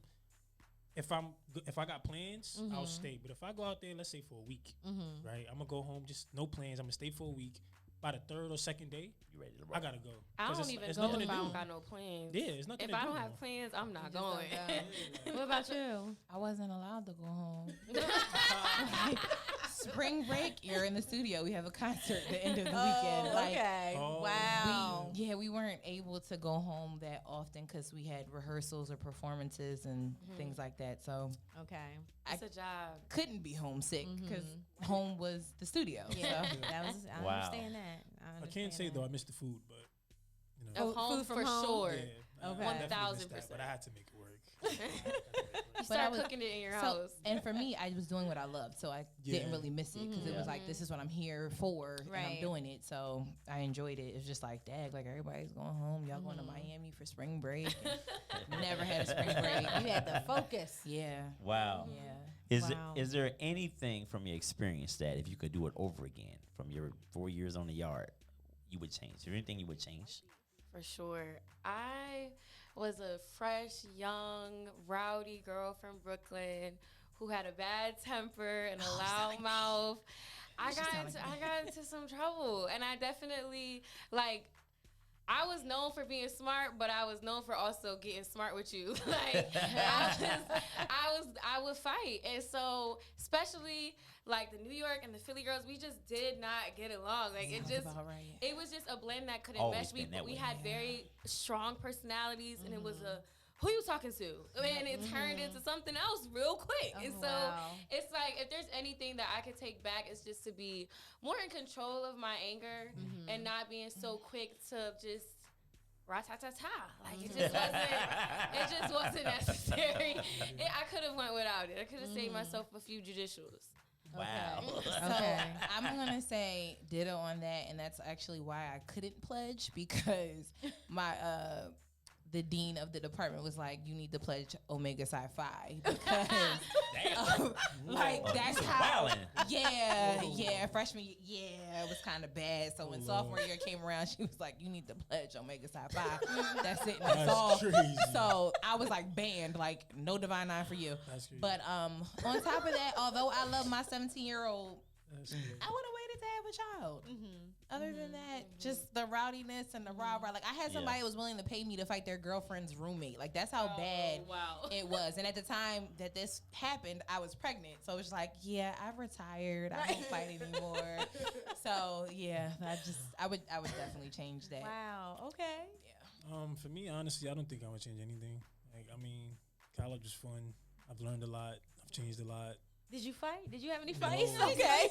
if I got plans, I'll stay. But if I go out there, let's say for a week, right? I'm gonna go home, just no plans. I'm gonna stay for a week. By the 3rd or 2nd day, You ready to roll? I gotta go. I 'Cause don't it's- even it's go nothing if to I do. don't got no plans. Yeah, it's nothing If to I do. don't no have more. plans, I'm not Just don't going. go. What about you? I wasn't allowed to go home. Spring break, you're in the studio. We have a concert at the end of the weekend. Like, okay. Oh. Wow. we weren't able to go home that often because we had rehearsals or performances and things like that. So Okay. It's a job. couldn't be homesick because home was the studio. Yeah. So. That was. I Wow. understand that. I can't say though I missed the food, but you know, Of home food from for home? sure. yeah, I Okay. definitely missed that, 1000%. but I had to make it work. You But I start was- cooking it in your So, house. and for me, I was doing what I loved, so I didn't Yeah. really miss it because it was like, this is what I'm here for, and I'm Right. doing it. So I enjoyed it. It was just like, dag, like everybody's going home. Y'all going to Miami for spring break. and never had a spring break. You had to focus. Yeah. Wow. Yeah. Wow. Is there anything from your experience that if you could do it over again from your 4 years on the yard, you would change? Is there anything you would change? For sure. I was a fresh, young, rowdy girl from Brooklyn who had a bad temper and a loud mouth. I got into some trouble, and I definitely I was known for being smart, but I was known for also getting smart with you. I would fight, and so especially the New York and the Philly girls, we just did not get along. It was just a blend that couldn't Always mesh. been that We way. had very strong personalities, and it was who you talking to, and it turned into something else real quick. And so it's like if there's anything that I could take back, it's just to be more in control of my anger and not being so quick to just rat-ta-ta-ta. It just wasn't necessary. I could have went without it. I could have saved myself a few judicials. Wow. Okay. I'm going to say ditto on that, and that's actually why I couldn't pledge because my the dean of the department was like, you need to pledge Omega Psi Phi because that's how freshman year, it was kind of bad. So when sophomore year came around, she was like, you need to pledge Omega Psi Phi. That's it. That's all. Crazy. So I was like banned, like no Divine Nine for you. That's crazy. But on top of that, although I love my 17-year-old, That's crazy. I would have waited to have a child. Other than that, just the rowdiness and the rah-rah. Like, I had somebody that was willing to pay me to fight their girlfriend's roommate. Like, that's how bad Wow. it was. And at the time that this happened, I was pregnant. So it was like, yeah, I've retired. I don't fight anymore. So, yeah, I would definitely change that. Wow. Okay. For me, honestly, I don't think I would change anything. College was fun. I've learned a lot. I've changed a lot. Did you fight? Did you have any fights? No. Okay.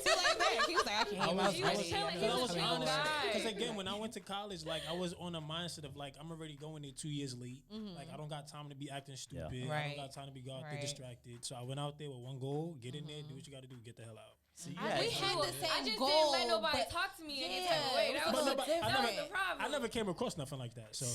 He was like, I can't. He was chilling. He was a chill guy. Because again, when I went to college, I was on a mindset of I'm already going there 2 years late. I don't got time to be acting stupid. Yeah. I Right. don't got time to be out there Right. distracted. So I went out there with one goal: get in there, do what you got to do, get the hell out. See, We had the same I just goal, didn't let nobody but talk to me any yeah, type of way. That it was, was that different. was the problem. I never came across nothing like that. So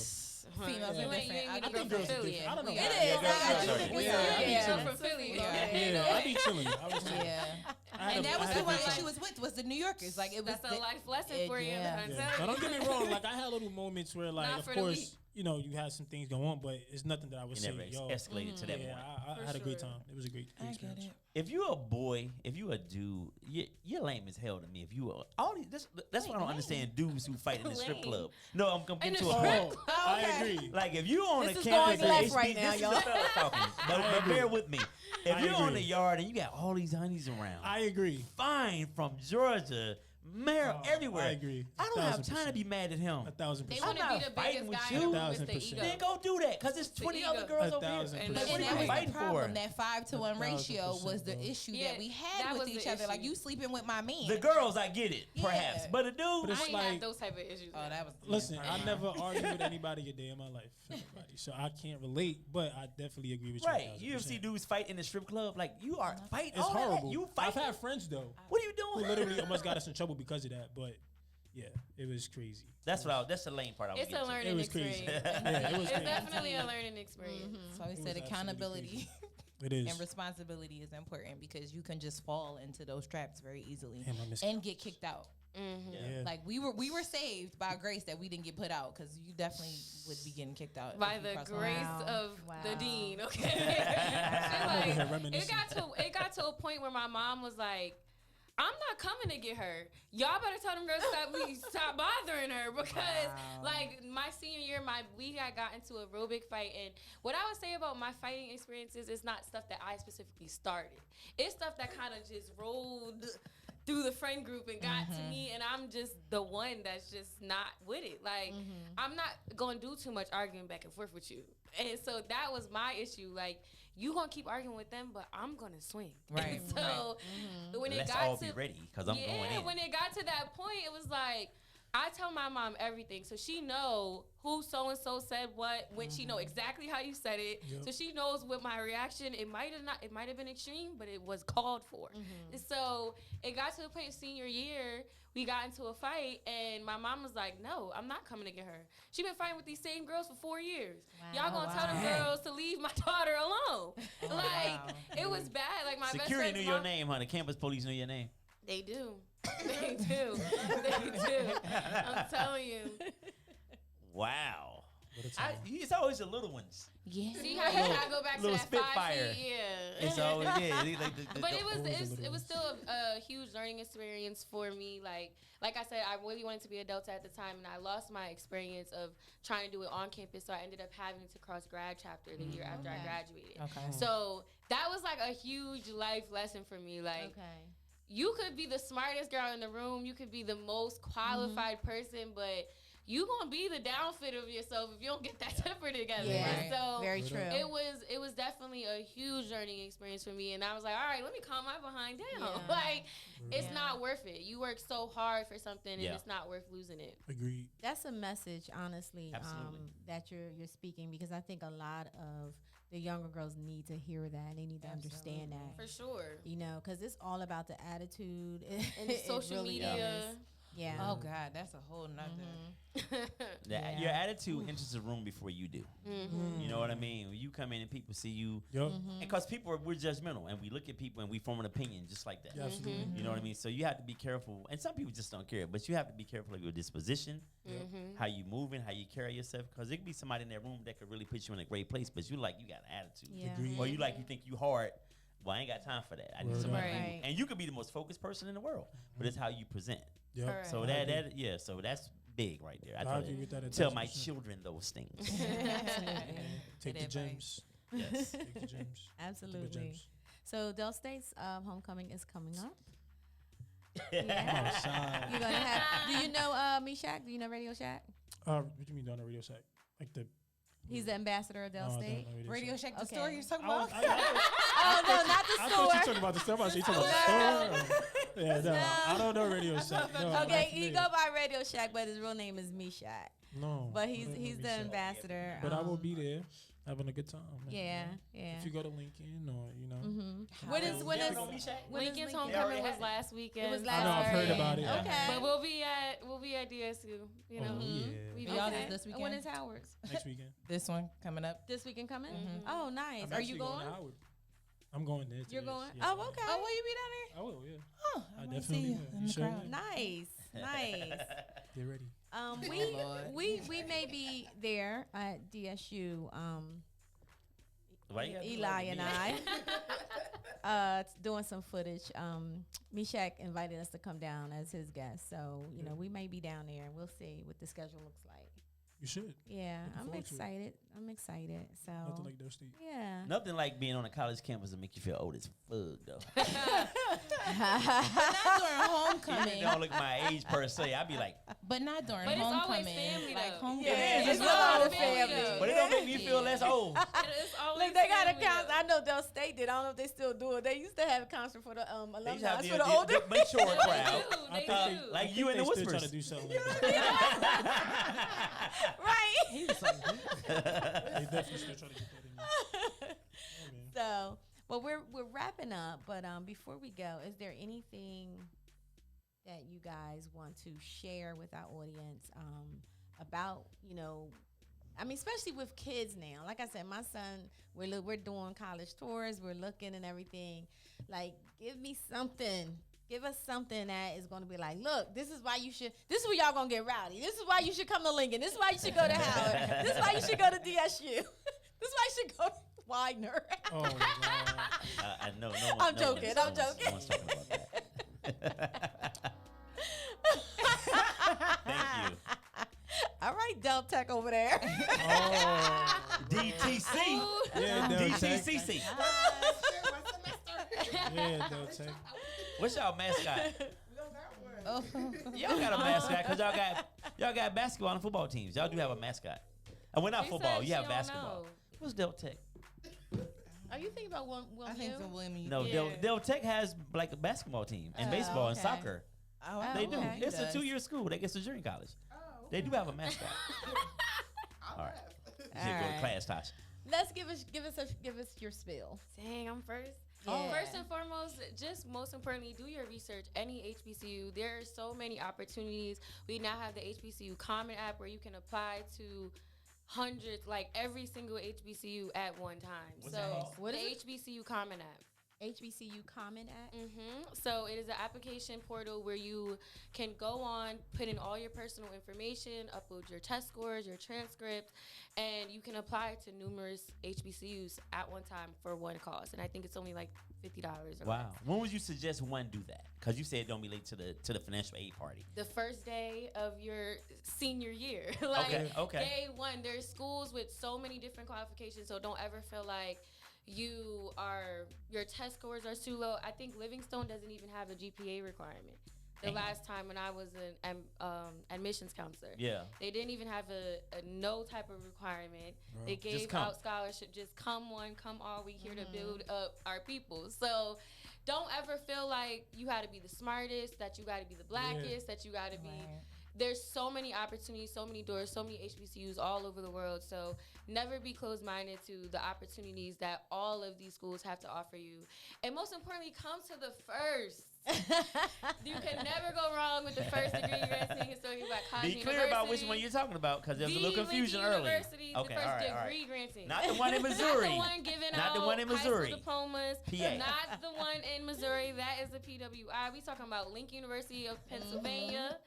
females Yeah. are You ain't different. gonna I go think from girls are Philly. different. I don't know. It why. is. Yeah, girls I are do different. think we Yeah, are. I be Yeah. chilling. From Philly. I be chilling. I was chilling. Yeah. I had And a- that I was had the a one good that time. she was with was the New Yorkers. It was That's a life lesson for you. Yeah. I'm Yeah. telling Now, don't you. get me wrong. I had little moments where, Not of for the course, weak. you know, you had some things go on, but it's nothing that I would It say, never yo. escalated to that Yeah, point. I had a great sure. time. It was a great experience. If you a boy, if you a dude, you're lame as hell to me. If you all these, that's why I don't understand dudes who fight in the strip Lame. club. No, I'm In getting the to a strip point. club. I agree. Like if you on This a is campus going at left right now, this y'all. is the fella talking. But bear with me. If I you're on agree. the yard and you got all these honeys around, I agree. fine from Georgia, Maryland, Oh, everywhere. I agree. I don't have 1,000%. time to be mad at him. 1,000%. They I'm want to not be the fighting biggest with guy you. in the room. It's the 1,000%. ego. Then go do that, cause it's The 20 ego. other girls over here. 1,000%. And And that's that what was you're the fighting problem. for. That 5-to-1 ratio 1,000%, was the bro. issue Yeah, that we that had was with the each other. Like issue. you sleeping with my man. The girls, I get it, Yeah. perhaps, but a dude, But I it's ain't like- had those type of issues. Oh, that was. Listen, yeah. I never argued with anybody a day in my life. Anybody. So I can't relate, but I definitely agree with you. right? 1,000%. You see dudes fight in the strip club, like you are fighting. It's all that. horrible. You fight. I've had friends though What are you who doing? literally almost got us in trouble because of that. But yeah, it was crazy. That's the lane part I was It's a getting to. It learning was crazy. experience. Yeah, it was It's crazy. definitely a learning experience. So he It said was accountability It is. and responsibility is important because you can just fall into those traps very easily Damn, I missed and get kicked out. Yeah. Like we were saved by grace that we didn't get put out because you definitely would be getting kicked out By if you the cross grace line. Wow. of the Wow. dean, okay? I'm over here She's like, reminiscing. it got to a point where my mom was like, I'm not coming to get her. Y'all better tell them girls stop bothering her because like my senior year, we had got into a real big fight. And what I would say about my fighting experiences is not stuff that I specifically started. It's stuff that kind of just rolled through the friend group and got to me, and I'm just the one that's just not with it. Like, I'm not gonna do too much arguing back and forth with you. And so that was my issue. Like, you gonna keep arguing with them, but I'm gonna swing. Right, And so when it Let's got all to be ready because I'm going in. when it got to that point, it was like I tell my mom everything, so she know who so and so said what, when she know exactly how you said it, Yep. so she knows what my reaction. It might have been extreme, but it was called for. And so it got to the point senior year, we got into a fight, and my mom was like, "No, I'm not coming to get her. She been fighting with these same girls for 4 years. Y'all gonna tell them girls to leave my daughter alone?" It was bad. Like my Security best friend's knew your mom- name, huh? The campus police knew your name. They do. They do. They do. I'm telling you. Wow. What a time. It's always the little ones. Yeah. See how you gotta go back to little that 5 Spitfire. feet? Yeah. It's always But it was Always a it little was still a huge learning experience for me. Like I said, I really wanted to be a Delta at the time, and I lost my experience of trying to do it on campus. So I ended up having to cross grad chapter the year after I graduated. Okay. So that was like a huge life lesson for me. Like Okay. you could be the smartest girl in the room, you could be the most qualified person, but you gonna be the downfit of yourself if you don't get that temper together. Yeah. And so Very true. it was definitely a huge learning experience for me, and I was like, all right, let me calm my behind down. Yeah. Like, it's Yeah. not worth it. You work so hard for something, and Yeah. it's not worth losing it. Agreed. That's a message, honestly, Absolutely. that you're speaking, because I think a lot of the younger girls need to hear that. They need to understand that. For sure. You know, because it's all about the attitude And It social really media. is. Yeah. Oh God, that's a whole nother. Yeah. Your attitude enters the room before you do. Mm-hmm. You know what I mean? When you come in and people see you, Yup. Mm-hmm. because we're judgmental, and we look at people and we form an opinion just like that. Yeah, absolutely. You know what I mean? So you have to be careful, and some people just don't care, but you have to be careful of your disposition, how you moving, how you carry yourself, because there could be somebody in that room that could really put you in a great place, but you got an attitude, Yeah. Agreed. or you think you hard. Well, I ain't got time for that. I need Word somebody, up. who- Right. and you could be the most focused person in the world, but it's how you present. Yep. Correct. So so that's big right there. I I tell, agree with that. tell my 1,000%. children those things. Take the Good gems. Yes. Take the gems. Take the Absolutely. gems. So Del State's homecoming is coming up. I'm outside. You're gonna have. Do you know Me Shack? Do you know Radio Shack? What do you mean on the radio site? Like the He's the ambassador of Del I don't State. know Radio Shack, the Okay. store you're talking I, was, about. Oh no, not the I thought you store. talking about the store. I was talking about the store. Yeah, no, I don't know Radio Shack. No, I'm not Okay, he familiar. go by Radio Shack, but his real name is Me Shack. No, But I he's don't know the Shack. ambassador. But I will be there, having a good time. Man. Yeah, yeah. If you go to Lincoln, or When is when is Lincoln's Lincoln? homecoming was last weekend. It was I last know I've heard weekend. about it. Yeah. Okay. But we'll be at DSU. You know, Oh, yeah. We Y'all okay. is this And when weekend? is Howard's? Next weekend. This one coming up. This weekend coming? Oh, nice. I'm Are you actually going? to Howard. I'm going there. You're today. going? Yes, Oh, I am. okay. Oh, will you be down there? I will. Yeah. Oh, I might definitely see you will. in You the sure crowd. will. Nice, nice. Get ready. We may be there at DSU. Why you gotta do Eli like and me? I doing some footage. Meshach invited us to come down as his guest, so you know we may be down there, and we'll see what the schedule looks like. You should. Yeah, Looking I'm forward to it. excited. I'm excited. So Nothing like Delaware State. yeah. Nothing like being on a college campus to make you feel old as fuck, though. But not during homecoming. Even don't look my age per se. I'd be like, But not during But it's always homecoming. family, like though. homecoming. Yeah, it's it's all all the family. but it don't make me feel less old. It's always Look, they got a family, concert. though. I know Del State did. I don't know if they still do it. They used to have a concert for the They used to alumni, have for the older. the mature crowd. They do. I think Like you they and the still try Whispers. to do something like that. Right. He was like, they definitely still try to get that in there. Yeah, man. So, well, we're wrapping up. But before we go, is there anything that you guys want to share with our audience about, I mean, especially with kids now. Like I said, my son, we're doing college tours, we're looking and everything. Like, give me something. Give us something that is going to be like, look, this is why you should. This is where y'all going to get rowdy. This is why you should come to Lincoln. This is why you should go to Howard. This is why you should go to DSU. This is why you should go to Widener. Oh, my God. No, I'm joking. No one's talking about that. Thank you. All right, Del Tech over there. Oh. DTC. Yeah, Del Tech. DTCC. Yeah, Del Tech. What's y'all mascot? Oh. Y'all got a mascot because y'all got basketball and football teams. Y'all do have a mascot. And we're not She football. said You have she don't basketball. know. What's Del Tech? Are you thinking about William? I think the William. No, Yeah. Del Tech has like a basketball team and Oh, baseball and okay. soccer. Oh, Oh, They do. okay. It's a 2-year school. They get to junior college. They do have a mascot. All right. You should go to Alright. class, Tosh. Let's give us your spiel. Dang, I'm first. Yeah. First and foremost, just most importantly, do your research. Any HBCU, there are so many opportunities. We now have the HBCU Common app where you can apply to hundreds, like every single HBCU at one time. What's it called? What the is it? HBCU Common app. HBCU Common Act. So it is an application portal where you can go on, put in all your personal information, upload your test scores, your transcript, and you can apply to numerous HBCUs at one time for one cost. And I think it's only like $50 or Wow. less. When would you suggest one do that? Because you said don't be late to the financial aid party. The first day of your senior year. Like Okay. day one, there's schools with so many different qualifications, so don't ever feel like your test scores are too low. I think Livingstone doesn't even have a GPA requirement. The last time when I was an admissions counselor, Yeah. they didn't even have a no type of requirement. They Just gave come. out scholarship. Just come one, come all. We here to build up our people. So don't ever feel like you got to be the smartest, that you got to be the blackest, that you got to be. There's so many opportunities, so many doors, so many HBCUs all over the world. So never be closed-minded to the opportunities that all of these schools have to offer you. And most importantly, come to the first. You can never go wrong with the first degree granting historically black college Be clear about which one you're talking about because there's a little confusion early. University, Okay, the first all right, all degree right. granting. Not the one in Missouri. Not the one giving Not out the one in high Missouri. school diplomas. PA. Not the one in Missouri. That is the PWI. We talking about Lincoln University of Pennsylvania.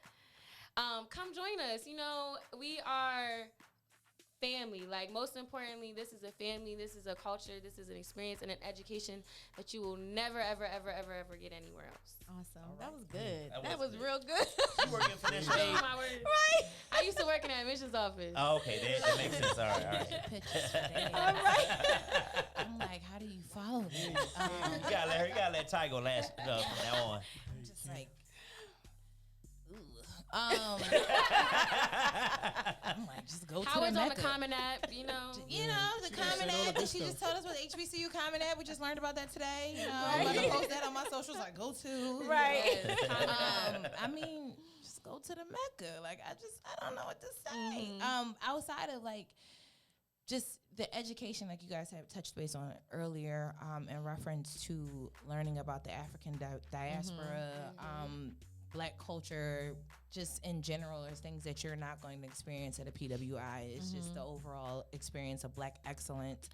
Come join us. You know, we are family. Like, most importantly, this is a family. This is a culture. This is an experience and an education that you will never, ever, ever, ever, ever get anywhere else. Awesome. That was good. That That was was good. real good. You work in financial Oh, aid. my word. Right. I used to work in an admissions office. Oh, okay. That makes sense. All right, all right. Pictures today. All right. I'm like, how do you follow this? You gotta let Ty go last from now on. Just like, ooh. I'm like, just go to Howard's the on the Mecca. Common app, you know. You know, the She just Common said all the App. good She just stuff. told us what the HBCU Common App. We just learned about that today. You know, I'm Right. gonna post that on my socials. Like, go to. Right. Yes, Common App. I mean, just go to the Mecca. Like, I don't know what to say. Outside of like just the education, like you guys have touched base on earlier, in reference to learning about the African diaspora, Black culture, just in general, there's things that you're not going to experience at a PWI. It's just the overall experience of Black excellence.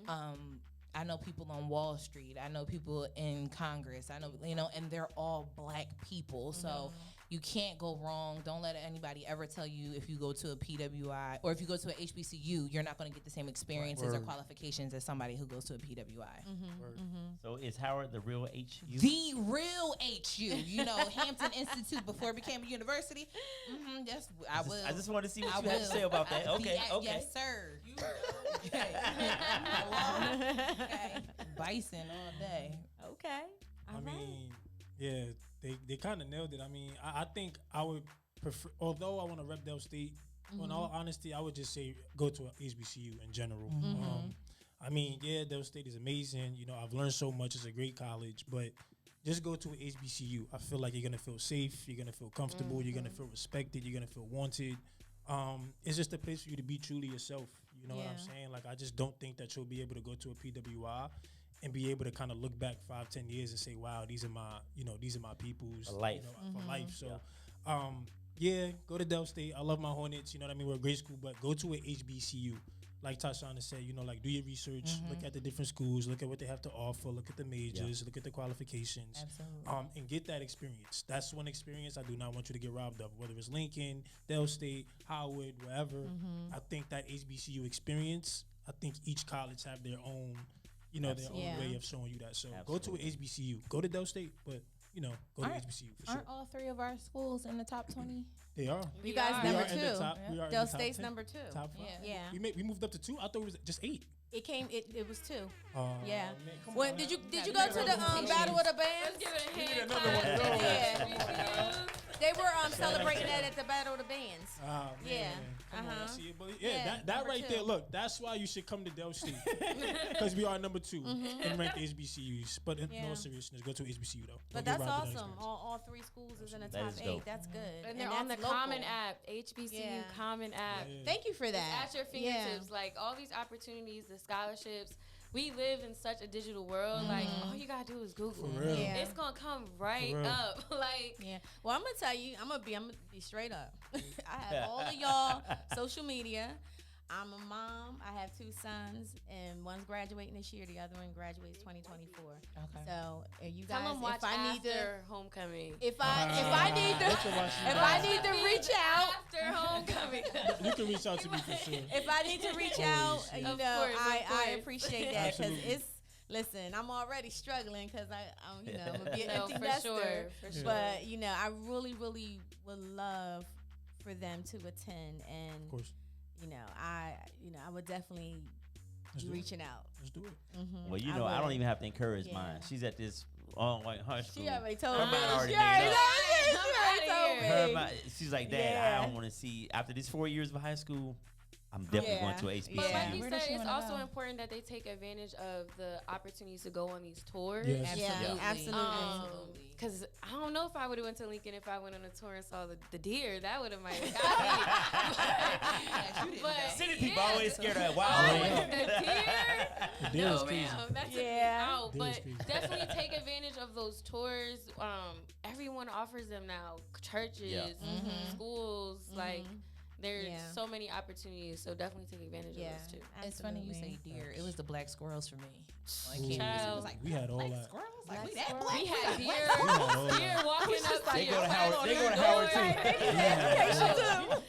I know people on Wall Street. I know people in Congress. I know, and they're all Black people. So You can't go wrong. Don't let anybody ever tell you if you go to a PWI or if you go to an HBCU, you're not going to get the same experiences or qualifications as somebody who goes to a PWI. So is Howard the real HU? The real HU, you know, Hampton Institute before it became a university. Yes, I just want to see what you have to say about that. Okay, okay. Yes, sir. Okay. Bison all day. Okay. I mean, yeah, they kind of nailed it. I mean, I think I would prefer, although I want to rep Del State, in all honesty, I would just say go to an HBCU in general. I mean, yeah, Del State is amazing. You know, I've learned so much. It's a great college, but just go to an HBCU. I feel like you're going to feel safe. You're going to feel comfortable. You're going to feel respected. You're going to feel wanted. It's just a place for you to be truly yourself. You know what I'm saying? Like, I just don't think that you'll be able to go to a PWI and be able to kind of look back 5-10 years and say, wow, these are my peoples. For life. You know, for life. So, go to Del State. I love my Hornets. You know what I mean? We're a great school, but go to an HBCU. Like Tashana said, you know, like do your research, look at the different schools, look at what they have to offer, look at the majors, look at the qualifications, and get that experience. That's one experience I do not want you to get robbed of, whether it's Lincoln, Del State, Howard, wherever. I think that HBCU experience, I think each college have their own, you know, their own way of showing you that. So go to an HBCU, go to Del State, but you know, go to HBCU for sure. Aren't all three of our schools in the top 20? They are. You guys We number are in the top. We are in Del the top State's 10. number 2. Top 5. Yeah. We moved up to 2. I thought it was just 8. It was 2. Yeah. Man, come When on. did you go to the Battle of the Bands? Let's give it a We need hand another one of clap. those. Yeah. They were celebrating that at the Battle of the Bands. Oh, Yeah. man. Come on, I see it. But yeah, Yeah, that number right 2. there, look, that's why you should come to Del State. Because we are number 2 in ranked HBCUs. But in all seriousness, go to HBCU though. But Don't get that's robbed of that awesome. experience. All 3 schools is in the That top is 8. dope. That's good. And they're on the that's local. Common app, HBCU Yeah. Common app. Yeah. Thank you for that. At your fingertips, like all these opportunities, the scholarships. We live in such a digital world. Like all you gotta do is Google. For real. Yeah. It's gonna come right For real. up. Like Yeah. Well, I'm gonna tell you. I'm gonna be straight up. I have all of y'all social media. I'm a mom. I have 2 sons, and one's graduating this year. The other one graduates 2024. Okay. So, you tell guys, them watch if I need to, after homecoming. if I need to reach out, After homecoming. You can reach out to me for sure. if I need to reach out, you know, Of course, of I course. appreciate that because Absolutely. it's. Listen, I'm already struggling because I'm gonna be an No, empty for nester. sure, for sure. But you know, I really would love for them to attend, and Of course. you know, I would definitely Let's be do it. reaching out. Let's do it. Well, you know, I don't would. even have to encourage Yeah. mine. She's at this like high school. She already told Her me. mind already She made already up. told me. Her mind, she's like, Dad, Yeah. I don't want to see after these 4 years of high school. I'm definitely going to HBCU. But Yeah. like you Where said, does she it's wanna also go? important that they take advantage of the opportunities to go on these tours. Yes. Yeah, absolutely. Because I don't know if I would have went to Lincoln if I went on a tour and saw the deer. That would have might have got me. But City people yeah, always scared of that Oh, wild. the deer? The deer is No, crazy. ma'am. That's Yeah. out. Deer is But crazy. definitely take advantage of those tours. Everyone offers them now. Churches, Yeah. schools, like there's Yeah. so many opportunities. So definitely take advantage Yeah. of those too. It's funny you say deer. It was the black squirrels for me. Like, Ooh. Child. it was like We had all black that. squirrels. Like Black we that squirrels. black. We had We had all deer that. walking up to They your go to Howard. They go to door. Howard too.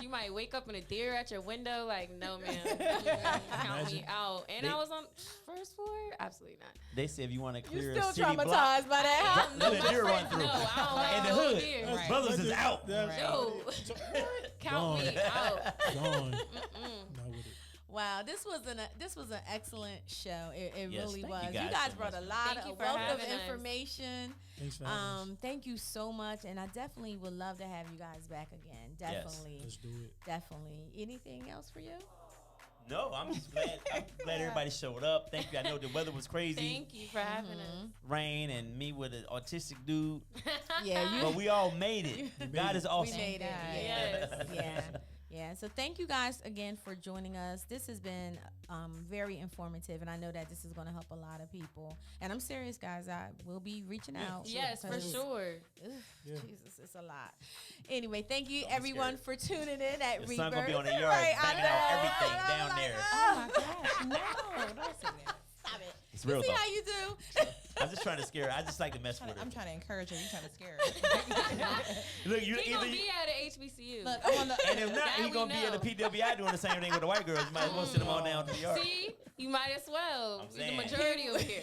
You might wake up in a deer at your window, like, no, man, count me Imagine. out. And They- I was on first floor? Absolutely not. They said if you want to You clear still a city block, traumatized by that, huh? let the deer run through. No, I don't like In the no hood, deer. Right. brothers is out. That's No. Count me out. Gone. Not with it. Wow, this was an excellent show. It Yes, really thank was. you You guys guys so brought a much. lot Thank you of for wealth of having us. information. Thanks for having us. Thank you so much, and I definitely would love to have you guys back again. Definitely, Let's do it. definitely. Anything else for you? No, I'm just glad. I'm glad everybody showed up. Thank you. I know the weather was crazy, Thank you for having us. rain, and me with an autistic dude, Yeah, but we all made it. God is we awesome. made it. God. Yeah. Yeah. Yeah. So thank you guys again for joining us. This has been very informative, and I know that this is going to help a lot of people. And I'm serious, guys. I will be reaching out. Yes, for because- sure. Ugh, Yeah. Jesus, it's a lot. Anyway, thank you everyone for tuning in at Your Rebirth. son gonna be on the yard Right, I banging out know. everything I'm down like, there. oh, Oh my gosh, no! Don't say that. stop it. It's You real see though. how you do? I'm just trying to scare her. I just like to mess with her. I'm trying to encourage her. You trying to scare her. Look, you He gonna either. be at an HBCU. Look, I'm on the. And if not, That he we gonna be at the know. PWI doing the same thing with the white girls. You might as well send them on down to the yard. See, you might as well. I'm The saying. majority over here.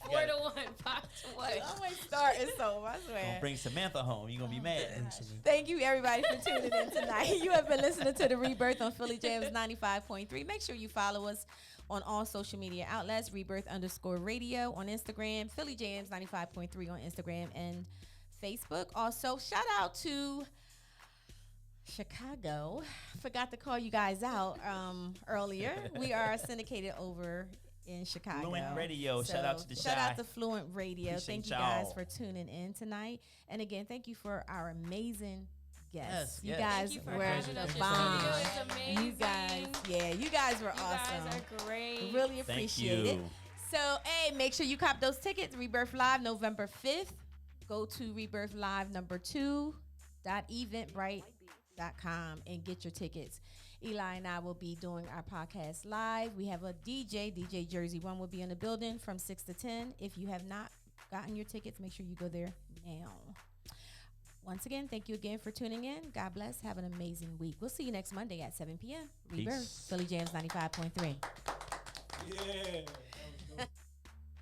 4 to 1, 5 to 1. Always starting so, I Gonna swear. bring Samantha home. You gonna be mad. Thank you, everybody, for tuning in tonight. You have been listening to The Rebirth on Philly Jams 95.3. Make sure you follow us on all social media outlets, Rebirth_radio on Instagram, Philly Jams 95.3 on Instagram and Facebook. Also, shout out to Chicago. Forgot to call you guys out earlier. We are syndicated over in Chicago. Fluent Radio. Shout out to the Shout Shy. out to Fluent Radio. Appreciate Thank you y'all. guys for tuning in tonight. And again, thank you for our amazing guests. Yes, You yes. guys Thank you for were having us. the Your bomb. studio is amazing. You guys, yeah, you guys were You awesome. guys are great. Really Thank appreciate it. you. So, hey, make sure you cop those tickets. Rebirth Live, November 5th. Go to Rebirth Live #2.eventbrite.com and get your tickets. Eli and I will be doing our podcast live. We have a DJ Jersey One will be in the building from 6 to 10. If you have not gotten your tickets, make sure you go there now. Once again, thank you again for tuning in. God bless. Have an amazing week. We'll see you next Monday at 7 p.m. Rebirth, Peace. Philly Jams 95.3. Yeah.